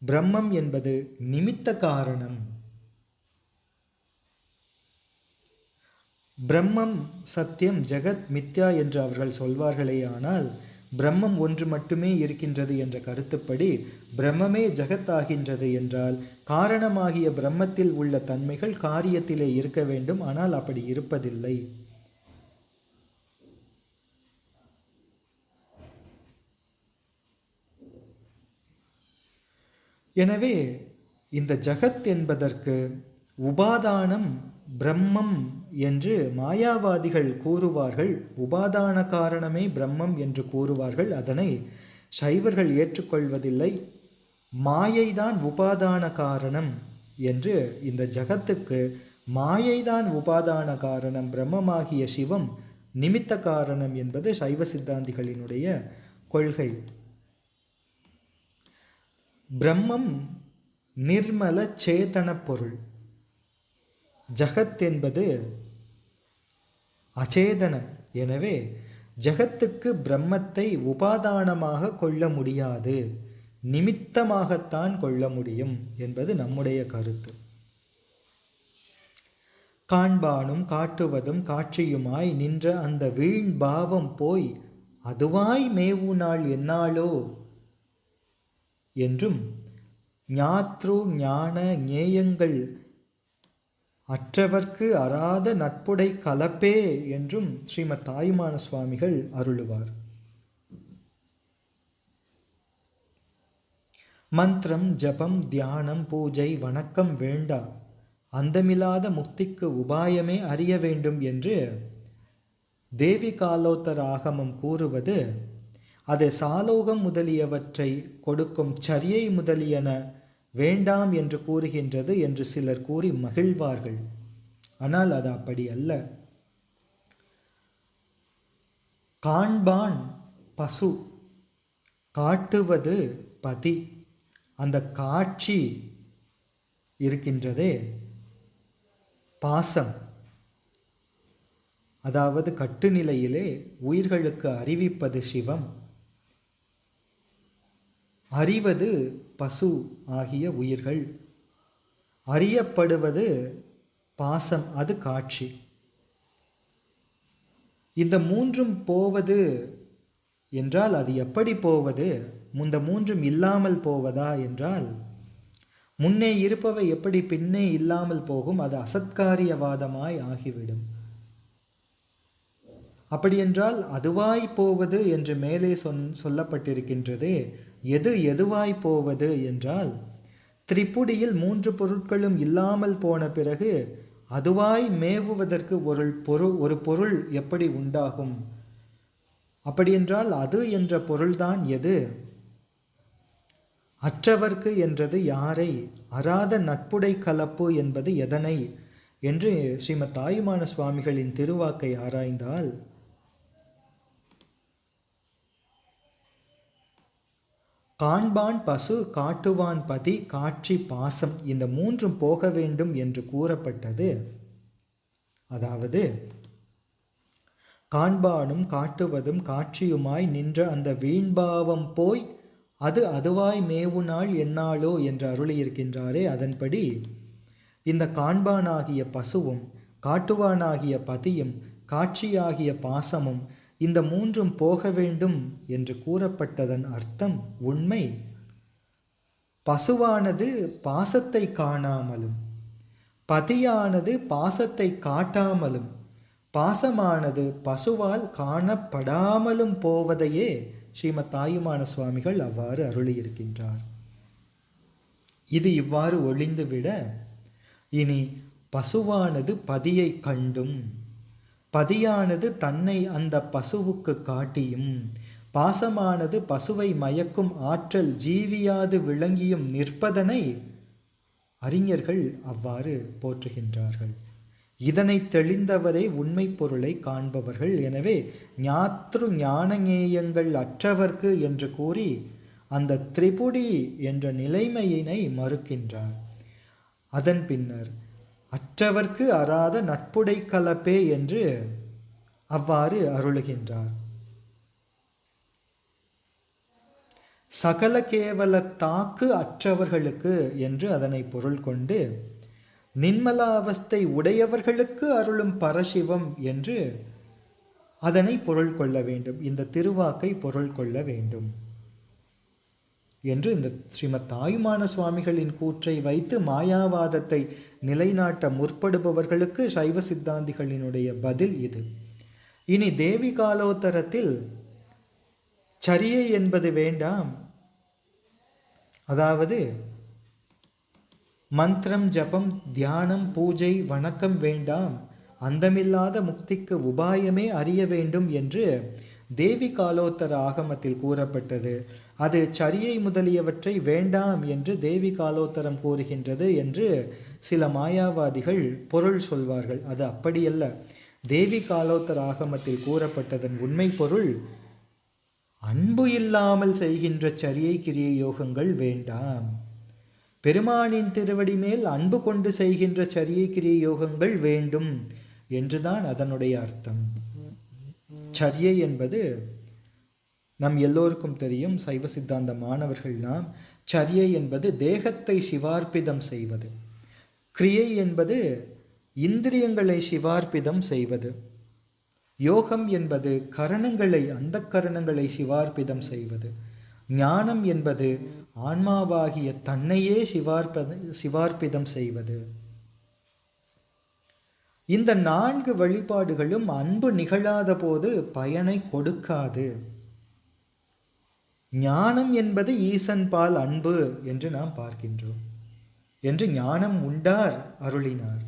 பிரம்மம் என்பது நிமித்த காரணம். பிரம்மம் சத்தியம், ஜெகத் மித்யா என்று அவர்கள் சொல்வார்களே, ஆனால் பிரம்மம் ஒன்று மட்டுமே இருக்கின்றது என்ற கருத்துப்படி பிரம்மமே ஜெகத் ஆகின்றது என்றால் காரணமாகிய பிரம்மத்தில் உள்ள தன்மைகள் காரியத்திலே இருக்க வேண்டும். ஆனால் அப்படி இருப்பதில்லை. எனவே இந்த ஜகத் என்பதற்கு உபாதானம் பிரம்மம் என்று மாயாவாதிகள் கூறுவார்கள். உபாதான காரணமே பிரம்மம் என்று கூறுவார்கள். அதனை சைவர்கள் ஏற்றுக்கொள்வதில்லை. மாயைதான் உபாதான காரணம் என்று, இந்த ஜகத்துக்கு மாயைதான் உபாதான காரணம், பிரம்மமாகிய சிவம் நிமித்த காரணம் என்பது சைவ சித்தாந்திகளினுடைய கொள்கை. பிரம்மம் நிர்மல சேதன பொருள். ஜகத் என்பது அச்சேதனம். எனவே ஜகத்துக்கு பிரம்மத்தை உபாதானமாக கொள்ள முடியாது, நிமித்தமாகத்தான் கொள்ள முடியும் என்பது நம்முடைய கருத்து. காண்பானும் காட்டுவதும் காட்சியுமாய் நின்ற அந்த வீண் பாவம் போய் அதுவாய் மேவு நாள் என்னாளோ என்றும், ஞாத்ரு ஞான ஞேயங்கள் அற்றவர்க்கு அறாத நட்புடை கலப்பே என்றும் ஸ்ரீமத் தாயுமான சுவாமிகள் அருளுவார். மந்திரம் ஜபம் தியானம் பூஜை வணக்கம் வேண்டா, அந்தமில்லாத முக்திக்கு உபாயமே அறிய வேண்டும் என்று தேவி காலோத்தர ஆகமம் கூறுவது, அது சாலோகம் முதலியவற்றை கொடுக்கும் சரியை முதலியன வேண்டாம் என்று கூறுகின்றது என்று சிலர் கூறி மகிழ்வார்கள். ஆனால் அது அப்படி அல்ல. காண்பான் பசு, காட்டுவது பதி. அந்த காட்சி இருக்கின்றதே பாசம், அதாவது கட்டுநிலையிலே உயிர்களுக்கு அறிவிப்பது சிவம், அறிவது பசு ஆகிய உயிர்கள், அறியப்படுவது பாசம், அது காட்சி. இந்த மூன்றும் போவது என்றால் அது எப்படி போவது? இந்த மூன்றும் இல்லாமல் போவதா என்றால், முன்னே இருப்பவை எப்படி பின்னே இல்லாமல் போகும்? அது அசத்காரியவாதமாய் ஆகிவிடும். அப்படியென்றால் அதுவாய் போவது என்று மேலே சொல்லப்பட்டிருக்கின்றதே, எதுவாய் போவது என்றால், திரிபுடியில் மூன்று பொருட்களும் இல்லாமல் போன பிறகு அதுவாய் மேவுவதற்கு ஒரு பொருள் எப்படி உண்டாகும்? அப்படியென்றால் அது என்ற பொருள்தான் எது? அற்றவர்க்கு என்றது யாரை? அறாத நட்புடை கலப்பு என்பது எதனை என்று ஸ்ரீமத் தாயுமான சுவாமிகளின் திருவாக்கை ஆராய்ந்தால், காண்பான் பசு, காட்டுவான் பதி, காட்சி பாசம், இந்த மூன்றும் போக வேண்டும் என்று கூறப்பட்டது அதாவது காண்பானும் காட்டுவதும் காட்சியுமாய் நின்ற அந்த வீண்பாவம் போய் அது அதுவாய் மேவு நாள் என்னாளோ என்று அருளியிருக்கின்றாரே, அதன்படி இந்த காண்பானாகிய பசுவும் காட்டுவானாகிய பதியும் காட்சியாகிய பாசமும் இந்த மூன்றும் போக வேண்டும் என்று கூறப்பட்டதன் அர்த்தம் உண்மை. பசுவானது பாசத்தை காணாமலும், பதியானது பாசத்தை காட்டாமலும், பாசமானது பசுவால் காணப்படாமலும் போவதையே ஸ்ரீமத் தாயுமான சுவாமிகள் அவ்வாறு அருளியிருக்கின்றார். இது இவ்வாறு ஒளிந்துவிட இனி பசுவானது பதியை கண்டும், பதியானது தன்னை அந்த பசுவுக்கு காட்டியும், பாசமானது பசுவை மயக்கும் ஆற்றல் ஜீவியாது விளங்கியும் நிற்பதனை அறிஞர்கள் அவ்வாறு போற்றுகின்றார்கள். இதனை தெளிந்தவரை உண்மை பொருளை காண்பவர்கள். எனவே ஞாத்ரு ஞானஞேயங்கள் அற்றவர்க்கு என்று கூறி அந்த திரிபுடி என்ற நிலைமையினை மறுக்கின்றார். அதன் பின்னர் அற்றவர்க்கு அறாத நட்புடை கலப்பே என்று அவ்வாறு அருளுகின்றார். சகல கேவல தாக்கு அற்றவர்களுக்கு என்று அதனை பொருள் கொண்டு நின்மலாவஸ்தை உடையவர்களுக்கு அருளும் பரசிவம் என்று அதனை பொருள் கொள்ள வேண்டும். இந்த திருவாக்கை பொருள் கொள்ள வேண்டும் என்று இந்த ஸ்ரீமத் தாயுமான சுவாமிகளின் கூற்றை வைத்து மாயாவாதத்தை நிலைநாட்ட முற்படுபவர்களுக்கு சைவ சித்தாந்திகளினுடைய பதில் இது. இனி தேவி காலோத்தரத்தில் சரியை என்பது வேண்டாம், அதாவது மந்திரம் ஜபம் தியானம் பூஜை வணக்கம் வேண்டாம், அந்தமில்லாத முக்திக்கு உபாயமே அறிய வேண்டும் என்று தேவி காலோத்தர ஆகமத்தில் கூறப்பட்டது. அது சரியை முதலியவற்றை வேண்டாம் என்று தேவி காலோத்தரம் கூறுகின்றது என்று சில மாயாவாதிகள் பொருள் சொல்வார்கள். அது அப்படியல்ல. தேவி காலோத்தர ஆகமத்தில் கூறப்பட்டதன் உண்மை பொருள் அன்பு இல்லாமல் செய்கின்ற சரியை கிரியை யோகங்கள் வேண்டாம், பெருமானின் திருவடி மேல் அன்பு கொண்டு செய்கின்ற சரியை கிரியை யோகங்கள் வேண்டும் என்றுதான் அதனுடைய அர்த்தம். சரியை என்பது நம் எல்லோருக்கும் தெரியும், சைவ சித்தாந்த மாணவர்கள் நாம். சரியை என்பது தேகத்தை சிவார்ப்பிதம் செய்வது, கிரியை என்பது இந்திரியங்களை சிவார்ப்பிதம் செய்வது, யோகம் என்பது கரணங்களை அந்த கரணங்களை சிவார்ப்பிதம் செய்வது, ஞானம் என்பது ஆன்மாவாகிய தன்னையே சிவார்ப்பிதம் செய்வது. இந்த 4 வழிபாடுகளும் அன்பு நிகழாத போது பயனை கொடுக்காது. ஞானம் என்பது ஈசன் பால் அன்பு என்று நாம் பார்க்கின்றோம் என்று ஞானம் உண்டார் அருளினார்.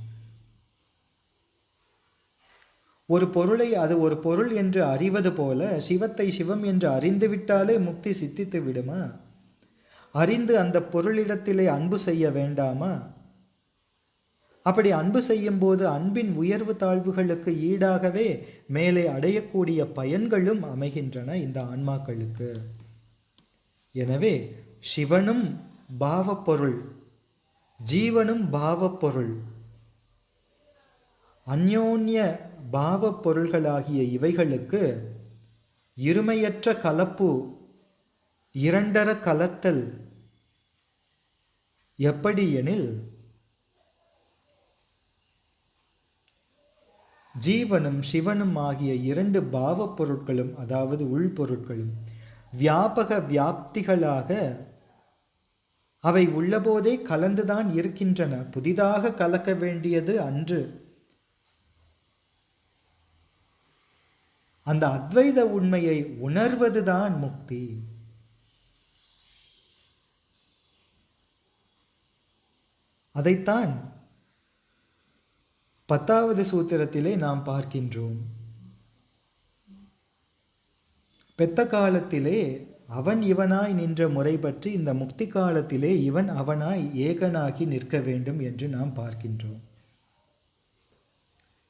ஒரு பொருளை அது ஒரு பொருள் என்று அறிவது போல சிவத்தை சிவம் என்று அறிந்துவிட்டாலே முக்தி சித்தித்து விடுமா? அறிந்து அந்த பொருளிடத்திலே அன்பு செய்ய வேண்டாமா? அப்படி அன்பு செய்யும் போது அன்பின் உயர்வு தாழ்வுகளுக்கு ஈடாகவே மேலே அடையக்கூடிய பயன்களும் அமைகின்றன இந்த ஆன்மாக்களுக்கு. எனவே சிவனும் பாவப்பொருள், ஜீவனும் பாவப்பொருள், அந்யோன்ய பாவ பொருள்களாகிய இவைகளுக்கு இருமையற்ற கலப்பு, இரண்டர கலத்தல் எப்படி எனில், ஜீவனும் சிவனும் ஆகிய 2 பாவ பொருட்களும் அதாவது உள்பொருட்களும் வியாபக வியாப்திகளாக அவை உள்ளபோதே கலந்துதான் இருக்கின்றன, புதிதாக கலக்க வேண்டியது அன்று. அந்த அத்வைத உண்மையை உணர்வதுதான் முக்தி. அதைத்தான் 10வது சூத்திரத்திலே நாம் பார்க்கின்றோம். பெத்த காலத்திலே அவன் இவனாய் நின்ற முறை பற்றி இந்த முக்தி காலத்திலே இவன் அவனாய் ஏகனாகி நிற்க வேண்டும் என்று நாம் பார்க்கின்றோம்.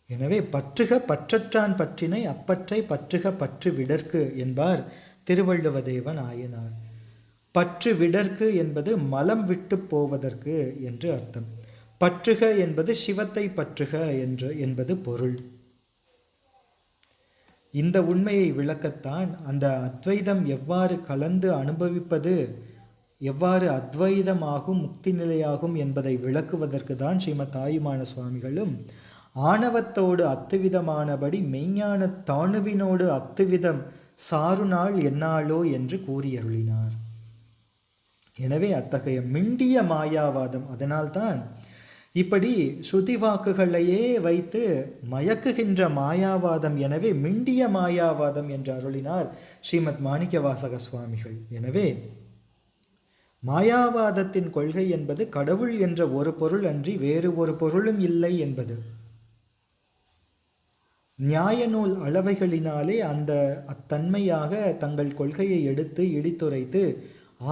எனவே பற்றுக பற்றற்றான் பற்றினை அப்பற்றை பற்றுக பற்று விடற்கு என்பார் திருவள்ளுவ தேவன் ஆயனார். பற்று விடற்கு என்பது மலம் விட்டு போவதற்கு என்று அர்த்தம். பற்றுக என்பது சிவத்தை பற்றுக என்பது பொருள். இந்த உண்மையை விளக்கத்தான் அந்த அத்வைதம் எவ்வாறு கலந்து அனுபவிப்பது, எவ்வாறு அத்வைதமாகும் முக்தி நிலையாகும் என்பதை விளக்குவதற்கு தான் ஸ்ரீமத் தாயுமான சுவாமிகளும் ஆணவத்தோடு அத்துவிதமானபடி மெய்ஞான தாணுவினோடு அத்துவிதம் சாருநாள் என்னாளோ என்று கூறியருளினார். எனவே அத்தகைய மிண்டிய மாயாவாதம், அதனால்தான் இப்படி ஸ்ருதி வாக்குகளையே வைத்து மயக்குகின்ற மாயாவாதம், எனவே மிண்டிய மாயாவாதம் என்று அருளினார் ஸ்ரீமத் மாணிக்கவாசக சுவாமிகள். எனவே மாயாவாதத்தின் கொள்கை என்பது கடவுள் என்ற ஒரு பொருள் அன்றி வேறு ஒரு பொருளும் இல்லை என்பது. நியாய நூல் அளவைகளினாலே அத்தன்மையாக தங்கள் கொள்கையை எடுத்து இடித்துரைத்து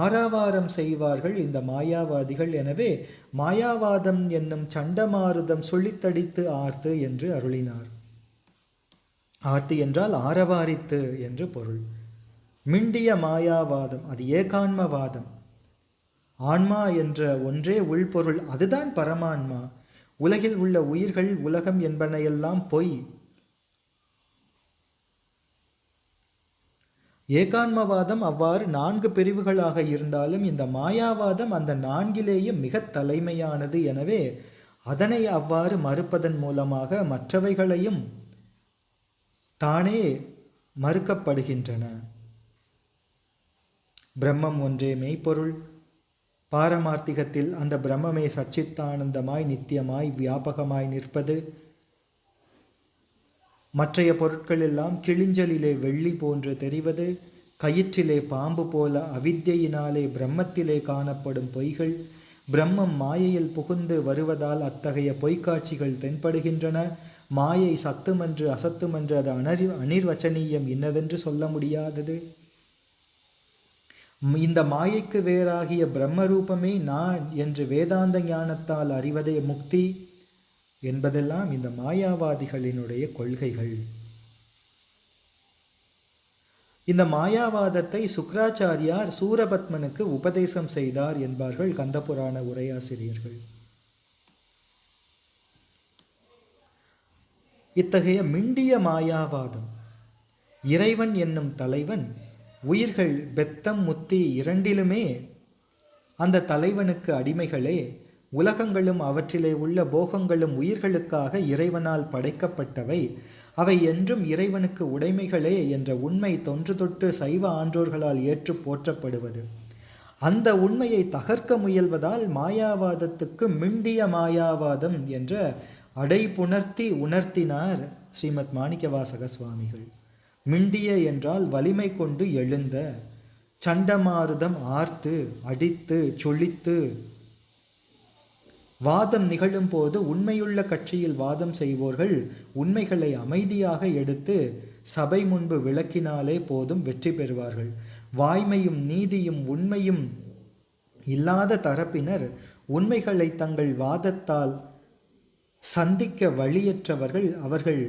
ஆராவாரம் செய்வார்கள் இந்த மாயாவாதிகள். எனவே மாயாவாதம் என்னும் சண்டமாருதம் சுழித்தடித்து ஆர்த்து என்று அருளினார். ஆர்த்து என்றால் ஆரவாரித்து என்று பொருள். மிண்டிய மாயாவாதம் அது ஏகான்மவாதம். ஆன்மா என்ற ஒன்றே உள்பொருள், அதுதான் பரமான்மா. உலகில் உள்ள உயிர்கள் உலகம் என்பனையெல்லாம் பொய். ஏகான்மவாதம் அவ்வாறு 4 பிரிவுகளாக இருந்தாலும் இந்த மாயாவாதம் அந்த 4லேயே மிக தலைமையானது. எனவே அதனை அவ்வாறு மறுப்பதன் மூலமாக மற்றவைகளையும் தானே மறுக்கப்படுகின்றன. பிரம்மம் ஒன்றே மெய்ப்பொருள். பாரமார்த்திகத்தில் அந்த பிரம்மமே சச்சித்தானந்தமாய் நித்தியமாய் வியாபகமாய் நிற்பது. மற்றைய பொருட்கள் எல்லாம் கிழிஞ்சலிலே வெள்ளி போன்று தெரிவது. கயிற்றிலே பாம்பு போல அவித்யினாலே பிரம்மத்திலே காணப்படும் பொய்கள். பிரம்மம் மாயையில் புகுந்து வருவதால் அத்தகைய பொய்க்காட்சிகள் தென்படுகின்றன. மாயை சத்துமன்று அசத்துமன்று, அது அனிர்வச்சனீயம், இன்னதென்று சொல்ல முடியாதது. இந்த மாயைக்கு வேறாகிய பிரம்மரூபமே நான் என்று வேதாந்த ஞானத்தால் அறிவதே முக்தி என்பதெல்லாம் இந்த மாயாவாதிகளினுடைய கொள்கைகள். இந்த மாயாவாதத்தை சுக்ராச்சாரியார் சூரபத்மனுக்கு உபதேசம் செய்தார் என்பார்கள் கந்தபுராண உரையாசிரியர்கள். இத்தகைய மிண்டிய மாயாவாதம், இறைவன் என்னும் தலைவன் உயிர்கள் பெத்தம் முத்தி இரண்டிலுமே அந்த தலைவனுக்கு அடிமைகளே. உலகங்களும் அவற்றிலே உள்ள போகங்களும் உயிர்களுக்காக இறைவனால் படைக்கப்பட்டவை. அவை என்றும் இறைவனுக்கு உடைமைகளே என்ற உண்மை தொன்று தொட்டு சைவ ஆன்றோர்களால் ஏற்று போற்றப்படுவது. அந்த உண்மையை தகர்க்க முயல்வதால் மாயாவாதத்துக்கு மிண்டிய மாயாவாதம் என்ற அடைப்புணர்த்தி உணர்த்தினார் ஸ்ரீமத் மாணிக்கவாசக சுவாமிகள். மிண்டிய என்றால் வலிமை கொண்டு எழுந்த, சண்டமாருதம் ஆர்த்து அடித்து சொலித்து. வாதம் நிகழும் போது உண்மையுள்ள கட்சியில் வாதம் செய்வோர்கள் உண்மைகளை அமைதியாக எடுத்து சபை முன்பு விளக்கினாலே போதும் வெற்றி பெறுவார்கள். வாய்மையும் நீதியும் உண்மையும் இல்லாத தரப்பினர் உண்மைகளை தங்கள் வாதத்தால் சந்திக்க வழியற்றவர்கள். அவர்கள்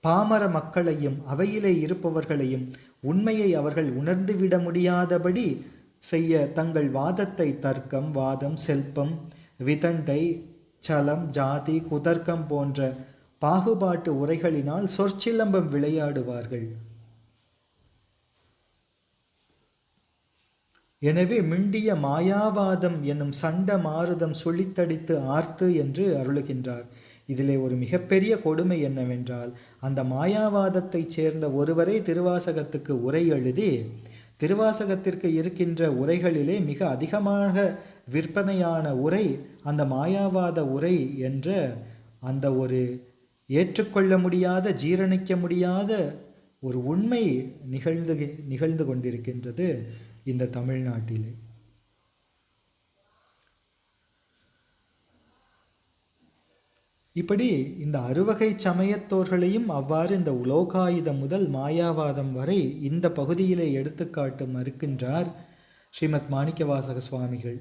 பாமர மக்களையும் அவையிலே இருப்பவர்களையும் உண்மையை அவர்கள் உணர்ந்துவிட முடியாதபடி செய்ய தங்கள் வாதத்தை தர்க்கம், வாதம், செல்பம், விதண்டை, சலம், ஜாதி, குதர்க்கம் போன்ற பாகுபாட்டு உரைகளினால் சொற்சிலம்பம் விளையாடுவார்கள். எனவே மிண்டிய மாயாவாதம் என்னும் சண்ட மாருதம் சுழித்தடித்து ஆர்த்து என்று அருளுகின்றார். இதிலே ஒரு மிகப்பெரிய கொடுமை என்னவென்றால், அந்த மாயாவாதத்தைச் சேர்ந்த ஒருவரை திருவாசகத்துக்கு உரை எழுதி திருவாசகத்திற்கு இருக்கின்ற உரைகளிலே மிக அதிகமாக விற்பனையான உரை அந்த மாயாவாத உரை என்ற அந்த ஒரு ஏற்றுக்கொள்ள முடியாத, ஜீரணிக்க முடியாத ஒரு உண்மை நிகழ்ந்து கொண்டிருக்கின்றது இந்த தமிழ்நாட்டிலே. இப்படி இந்த அறுவகை சமயத்தோர்களையும் அவ்வாறு இந்த உலோகாயுதம் முதல் மாயாவாதம் வரை இந்த பகுதியிலே எடுத்துக்காட்டு மறுக்கின்றார் ஸ்ரீமத் மாணிக்கவாசக சுவாமிகள்.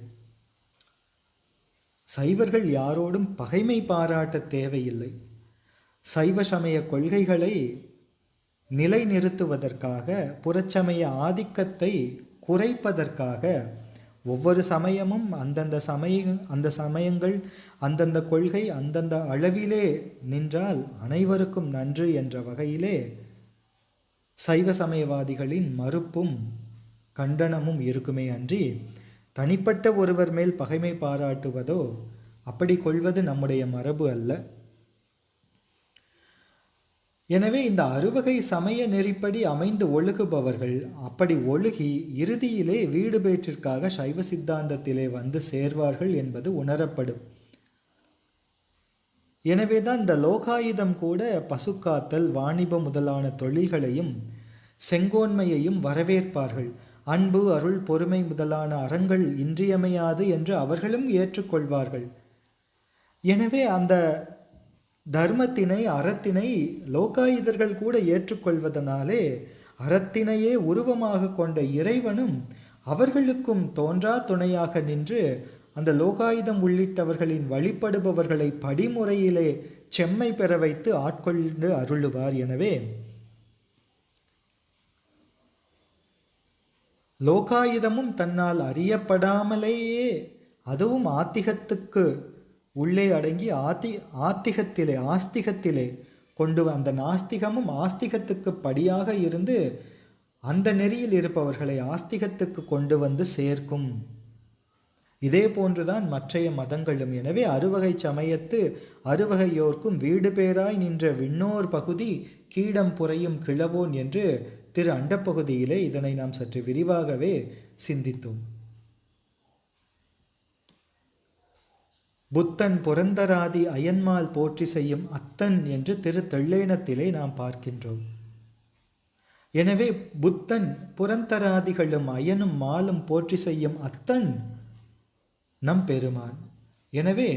சைவர்கள் யாரோடும் பகைமை பாராட்ட தேவையில்லை. சைவ சமய கொள்கைகளை நிலைநிறுத்துவதற்காக, புறச்சமய ஆதிக்கத்தை குறைப்பதற்காக ஒவ்வொரு சமயமும் அந்த சமயங்கள் அந்தந்த கொள்கை அந்தந்த அளவிலே நின்றால் அனைவருக்கும் நன்று என்ற வகையிலே சைவ சமயவாதிகளின் மறுப்பும் கண்டனமும் இருக்குமே அன்றி தனிப்பட்ட ஒருவர் மேல் பகைமை பாராட்டுவதோ அப்படி கொள்வது நம்முடைய மரபு அல்ல. எனவே இந்த அறுவகை சமய நெறிப்படி அமைந்து ஒழுகுபவர்கள் அப்படி ஒழுகி இறுதியிலே வீடு பேற்றிற்காக சைவ சித்தாந்தத்திலே வந்து சேர்வார்கள் என்பது உணரப்படும். எனவேதான் இந்த லோகாயுதம் கூட பசுக்காத்தல் வாணிப முதலான தொழில்களையும் செங்கோன்மையையும் வரவேற்பார்கள். அன்பு அருள் பொறுமை முதலான அறங்கள் இன்றியமையாது என்று அவர்களும் ஏற்றுக்கொள்வார்கள். எனவே அந்த தர்மத்தினை அறத்தினை லோகாயுதர்கள் கூட ஏற்றுக்கொள்வதனாலே அறத்தினையே உருவமாக கொண்ட இறைவனும் அவர்களுக்கும் தோன்றா துணையாக நின்று அந்த லோகாயுதம் உள்ளிட்டவர்களின் வழிபடுபவர்களை படிமுறையிலே செம்மை பெற வைத்து ஆட்கொண்டு அருளுவார். எனவே லோகாயுதமும் தன்னால் அறியப்படாமலேயே அதுவும் ஆத்திகத்துக்கு உள்ளே அடங்கி ஆஸ்திகத்திலே கொண்டு அந்த நாஸ்திகமும் ஆஸ்திகத்துக்கு படியாக இருந்து அந்த நெறியில் இருப்பவர்களை ஆஸ்திகத்துக்கு கொண்டு வந்து சேர்க்கும். இதே போன்றுதான் மற்றைய மதங்களும். எனவே அறுவகை சமயத்து அறுவகையோர்க்கும் வீடு பேராய் நின்ற விண்ணோர் பகுதி கீடம் புரையும் கிழவோன் என்று திரு அண்டப்பகுதியிலே இதனை நாம் சற்று விரிவாகவே சிந்தித்தோம். புத்தன் புரந்தராதி அயன்மால் போற்றி செய்யும் அத்தன் என்று திரு தெள்ளேனத்திலே நாம் பார்க்கின்றோம். எனவே புத்தன் புரந்தராதிகளும் அயனும் மாலும் போற்றி செய்யும் அத்தன் நம் பெருமான். எனவே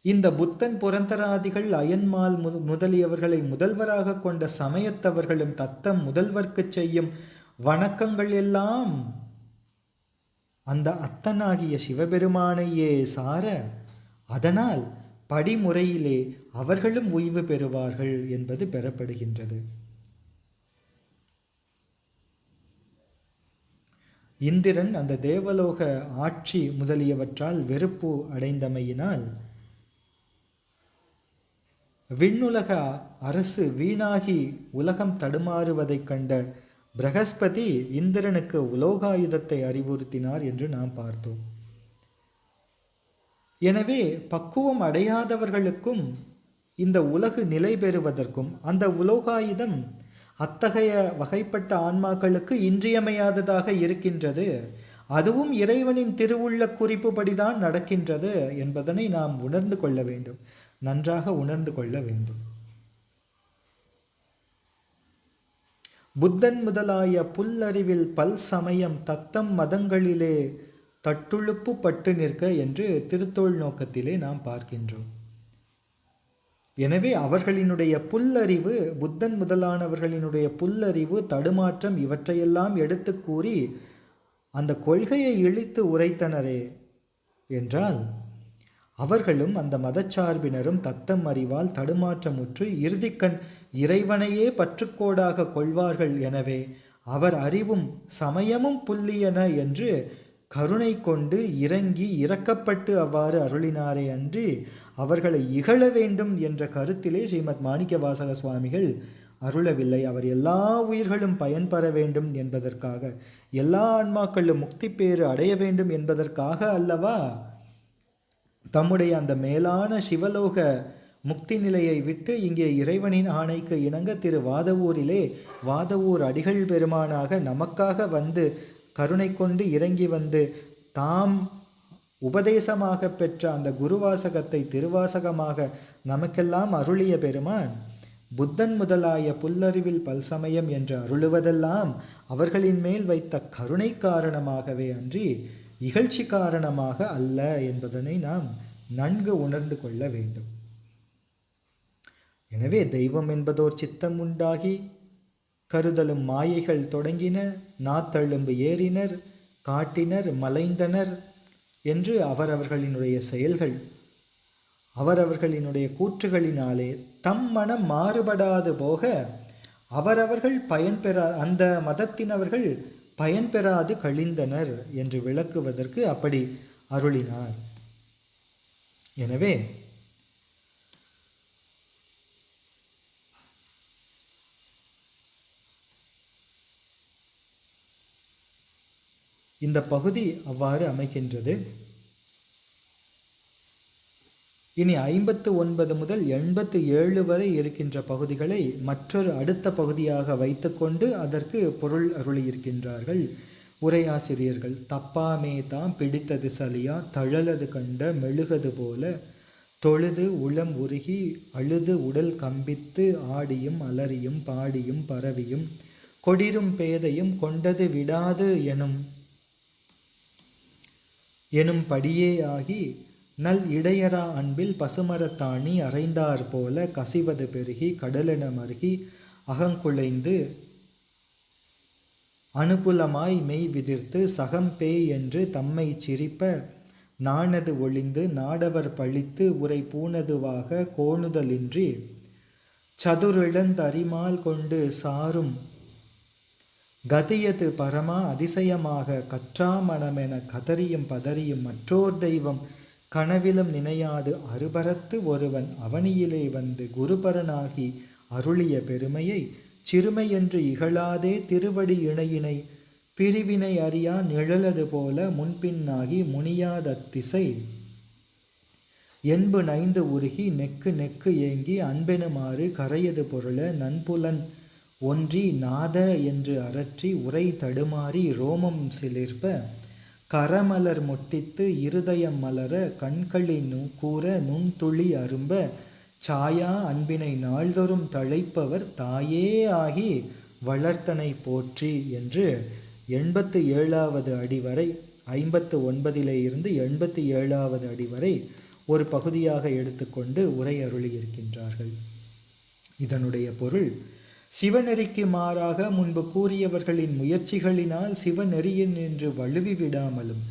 இந்த புத்தன் புரந்தராதிகள் அயன்மால் முதலியவர்களை முதல்வராக கொண்ட சமயத்தவர்களும் தத்தம் முதல்வர்க்கு செய்யும் வணக்கங்கள் எல்லாம் அந்த அத்தனாகிய சிவபெருமானையே சார அதனால் படிமுறையிலே அவர்களும் ஓய்வு பெறுவார்கள் என்பது பெறப்படுகின்றது. இந்திரன் அந்த தேவலோக ஆட்சி முதலியவற்றால் வெறுப்பு அடைந்தமையினால் விண்ணுலக அரசு வீணாகி உலகம் தடுமாறுவதைக் கண்ட பிரகஸ்பதி இந்திரனுக்கு உலோகாயுதத்தை அறிவுறுத்தினார் என்று நாம் பார்த்தோம். எனவே பக்குவம் அடையாதவர்களுக்கும் இந்த உலகு நிலை பெறுவதற்கும் அந்த உலோகாயுதம் அத்தகைய வகைப்பட்ட ஆன்மாக்களுக்கு இன்றியமையாததாக இருக்கின்றது. அதுவும் இறைவனின் திருவுள்ள குறிப்புபடிதான் நடக்கின்றது என்பதனை நாம் உணர்ந்து கொள்ள வேண்டும், நன்றாக உணர்ந்து கொள்ள வேண்டும். புத்தன் முதலாய புல்லறிவில் பல் சமயம் தத்தம் மதங்களிலே தட்டுழுப்பு பட்டு நிற்க என்று திருத்தோள் நோக்கத்திலே நாம் பார்க்கின்றோம். எனவே அவர்களினுடைய புல்லறிவு, புத்தன் முதலானவர்களினுடைய புல்லறிவு தடுமாற்றம் இவற்றையெல்லாம் எடுத்து கூறி அந்த கொள்கையை இழித்து உரைத்தனரே என்றால் அவர்களும் அந்த மதச்சார்பினரும் தத்தம் அறிவால் தடுமாற்றமுற்று இறுதிக்கண் இறைவனையே பற்றுக்கோடாக கொள்வார்கள். எனவே அவர் அறிவும் சமயமும் புல்லியன என்று கருணை கொண்டு இறங்கி இரக்கப்பட்டு அவ்வாறு அருளினாரே அன்றி அவர்களை இகழ வேண்டும் என்ற கருத்திலே ஸ்ரீமத் மாணிக்கவாசக சுவாமிகள் அருளவில்லை. அவர் எல்லா உயிர்களும் பயன்பெற வேண்டும் என்பதற்காக, எல்லா ஆன்மாக்களும் முக்தி பேறு அடைய வேண்டும் என்பதற்காக அல்லவா தம்முடைய அந்த மேலான சிவலோக முக்தி நிலையை விட்டு இங்கே இறைவனின் ஆணைக்கு இணங்க திரு வாதவூர் அடிகள் பெருமானாக நமக்காக வந்து கருணை கொண்டு இறங்கி வந்து தாம் உபதேசமாக பெற்ற அந்த குருவாசகத்தை திருவாசகமாக நமக்கெல்லாம் அருளிய பெருமான் புத்தன் முதலாய புல்லறிவில் பல்சமயம் என்று அருளுவதெல்லாம் அவர்களின் மேல் வைத்த கருணை காரணமாகவே அன்றி இகழ்ச்சி காரணமாக அல்ல என்பதனை நாம் நன்கு உணர்ந்து கொள்ள வேண்டும். எனவே தெய்வம் என்பதோர் சித்தம் உண்டாகி கருதலும் மாயைகள் தொடங்கின, நாத்தழும்பு ஏறினர், காட்டினர், மலைந்தனர் என்று அவரவர்களினுடைய செயல்கள் அவரவர்களினுடைய கூற்றுகளினாலே தம் மனம் மாறுபடாது போக அவரவர்கள் பயன்பெற அந்த மதத்தினவர்கள் பயன் பெறாது கழிந்தனர் என்று விளக்குவதற்கு அப்படி அருளினார். எனவே இந்த பகுதி அவ்வாறு அமைகின்றது. இனி 59 முதல் 87 வரை இருக்கின்ற பகுதிகளை மற்றொரு அடுத்த பகுதியாக வைத்துக்கொண்டு அதற்கு பொருள் அருளியிருக்கின்றார்கள் உரையாசிரியர்கள். தப்பாமே தாம் பிடித்தது சலியா தழலது கண்ட மெழுகது போல தொழுது உளம் உருகி அழுது உடல் கம்பித்து ஆடியும் அலறியும் பாடியும் பரவியும் கொடிரும் பேதையும் கொண்டது விடாது எனும் படியே ஆகி நல் இடையரா அன்பில் பசுமரத்தாணி அறைந்தார் போல கசிவது பெருகி கடலென மருகி அகங்குலைந்து அனுகூலமாய் மெய் விதிர்த்து சகம் பேய் என்று தம்மை சிரிப்ப நாணது ஒளிந்து நாடவர் பழித்து உரை பூணதுவாக கோணுதலின்றி சதுரிழந்தரிமால் கொண்டு சாரும் கதியது பரமா அதிசயமாக கற்றாமணமென கதறியும் பதறியும் மற்றோர் தெய்வம் கனவிலும் நினையாது அருபரத்து ஒருவன் அவனியிலே வந்து குருபரனாகி அருளிய பெருமையை சிறுமையென்று இகழாதே திருவடி இணையினை பிரிவினை அறியா நிழலது போல முன்பின்னாகி முனியாதத்திசை என்பு நைந்து உருகி நெக்கு நெக்கு ஏங்கி அன்பெனுமாறு கரையது பொருள நன்புலன் ஒன்றி நாத என்று அரற்றி உரை தடுமாறி ரோமம் சிலிர்ப்ப கரமலர் முட்டித்து இருதயம் மலர கண்களி கூற நுண்துளி அரும்ப சாயா அன்பினை நாள்தோறும் தழைப்பவர் தாயே ஆகி வளர்த்தனை போற்றி என்று 87வது அடி வரை 59 இருந்து 87வது அடி வரை ஒரு பகுதியாக எடுத்துக்கொண்டு உரை அருளியிருக்கின்றார்கள். இதனுடைய பொருள், சிவநெறிக்கு மாறாக முன்பு கூறியவர்களின் முயற்சிகளினால் சிவநெறியின் என்று வலுவி விடாமலும்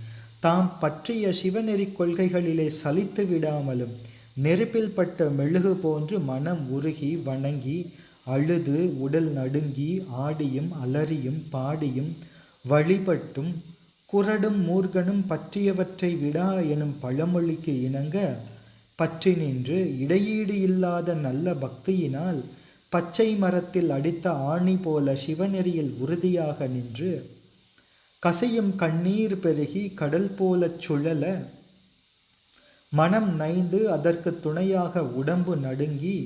தாம் பற்றிய சிவநெறி கொள்கைகளிலே சலித்து விடாமலும் நெருப்பில் பட்ட மெழுகு போன்று மனம் உருகி வணங்கி அழுது உடல் நடுங்கி ஆடியும் அலறியும் பாடியும் வழிபட்டும் குரடும் மூர்கனும் பற்றியவற்றை விடா எனும் பழமொழிக்கு இணங்க பற்றி நின்று இடையீடு இல்லாத நல்ல பக்தியினால் பச்சை மரத்தில் அடித்த ஆணி போல சிவநெறியில் உறுதியாக நின்று கசையும் கண்ணீர் பெருகி கடல் போலச் சுழல மனம் நைந்து அதற்கு துணையாக உடம்பு நடுங்கி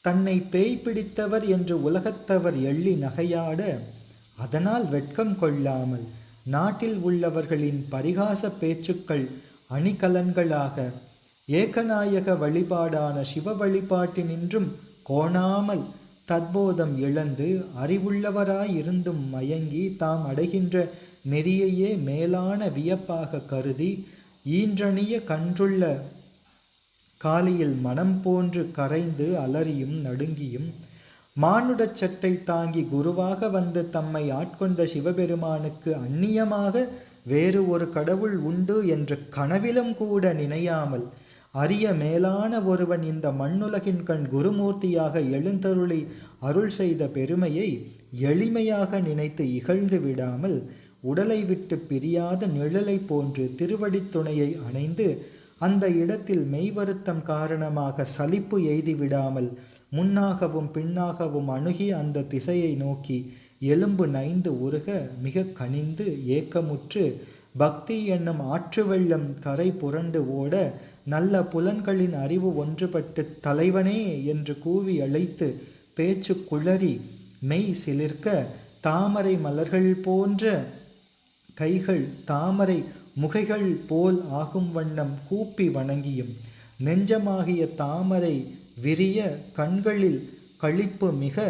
தன்னை பேய் பிடித்தவர் என்று உலகத்தவர் எள்ளி நகையாட அதனால் வெட்கம் கொள்ளாமல் நாட்டில் உள்ளவர்களின் பரிகாச பேச்சுக்கள் அணிகலன்களாக ஏகநாயக வழிபாடான சிவ வழிபாட்டினின்றும் கோணாமல் தத்போதம் இழந்து அறிவுள்ளவராயிருந்தும் மயங்கி தாம் அடைகின்ற நெறியையே மேலான வியப்பாக கருதி ஈன்றணிய கன்றுள்ள காலியில் மனம் போன்று கரைந்து அலறியும் நடுங்கியும் மானுடச் சட்டை தாங்கி குருவாக வந்து தம்மை ஆட்கொண்ட சிவபெருமானுக்கு அந்நியமாக வேறு ஒரு கடவுள் உண்டு என்று கனவிலும் கூட நினையாமல் அரிய மேலான ஒருவன் இந்த மண்ணுலகின் கண் குருமூர்த்தியாக எழுந்தருளி அருள் செய்த பெருமையை எளிமையாக நினைத்து இகழ்ந்து விடாமல் உடலை விட்டு பிரியாத நிழலை போன்று திருவடித் துணையை அணைந்து அந்த இடத்தில் மெய்வருத்தம் காரணமாக சலிப்பு எய்தி விடாமல் முன்னாகவும் பின்னாகவும் அணுகி அந்த திசையை நோக்கி எலும்பு நைந்து உருக மிக கனிந்து ஏக்கமுற்று பக்தி என்னும் ஆற்று வெள்ளம் கரை புரண்டு ஓட நல்ல புலன்களின் அறிவு ஒன்றுபட்டு தலைவனே என்று கூவி அழைத்து பேச்சு குளறி மெய் சிலிர்க்க தாமரை மலர்கள் போன்ற கைகள் தாமரை முகைகள் போல் ஆகும் வண்ணம் கூப்பி வணங்கியும் நெஞ்சமாகிய தாமரை விரிய கண்களில் களிப்பு மிக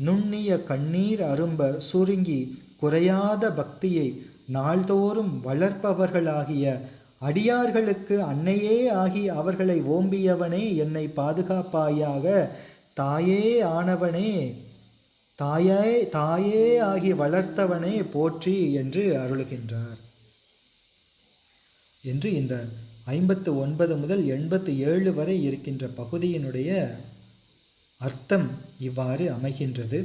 நுண்ணிய கண்ணீர் அரும்ப சுருங்கி குறையாத பக்தியை நாள்தோறும் வளர்ப்பவர்களாகிய அடியார்களுக்கு அன்னையே ஆகி அவர்களை ஓம்பியவனே என்னை பாதுகாப்பாயாக தாயே ஆனவனே தாயே ஆகி வளர்த்தவனே போற்றி என்று அருளுகின்றார் என்று இந்த 59 முதல் 87 வரை இருக்கின்ற பகுதியினுடைய அர்த்தம் இவ்வாறு அமைகின்றது.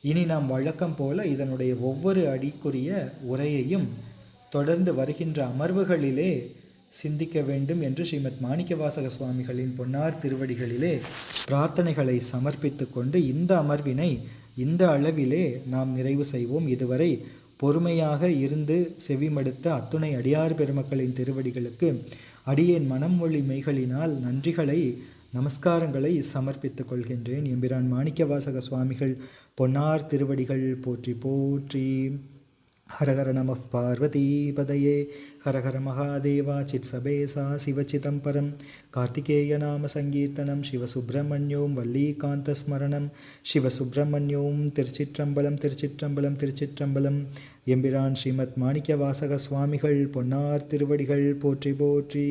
இனி நாம் வழக்கம் போல இதனுடைய ஒவ்வொரு அடிக்குரிய உரையையும் தொடர்ந்து வருகின்ற அமர்வுகளிலே சிந்திக்க வேண்டும் என்று ஸ்ரீமத் மாணிக்கவாசக சுவாமிகளின் பொன்னார் திருவடிகளிலே பிரார்த்தனைகளை சமர்ப்பித்து கொண்டு இந்த அமர்வினை இந்த அளவிலே நாம் நிறைவு செய்வோம். இதுவரை பொறுமையாக இருந்து செவிமடுத்த அத்துணை அடியார் பெருமக்களின் திருவடிகளுக்கு அடியேன் மனம் மொழி மெய்களினால் நன்றிகளை நமஸ்காரங்களை சமர்ப்பித்துக் கொள்கின்றேன். எம்பிரான் மாணிக்கவாசக சுவாமிகள் பொன்னார் திருவடிகள் போற்றி போற்றி. ஹரஹர நம பார்வதி பதையே ஹரஹர மகாதேவா சித் சபேசா சிவச்சிதம்பரம் கார்த்திகேய நாம சங்கீர்த்தனம் சிவசுப்பிரமணியோம் வல்லிகாந்த ஸ்மரணம் சிவசுப்பிரமணியோம். திருச்சிற்றம்பலம் திருச்சிற்றம்பலம் திருச்சிற்றம்பலம். எம்பிரான் ஸ்ரீமத் மாணிக்கவாசக சுவாமிகள் பொன்னார் திருவடிகள் போற்றி போற்றி.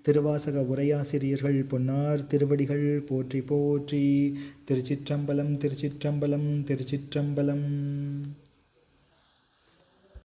திருவாசக உரையாசிரியர்கள் பொன்னார் திருவடிகள் போற்றி போற்றி. திருச்சிற்றம்பலம் திருச்சிற்றம்பலம் திருச்சிற்றம்பலம்.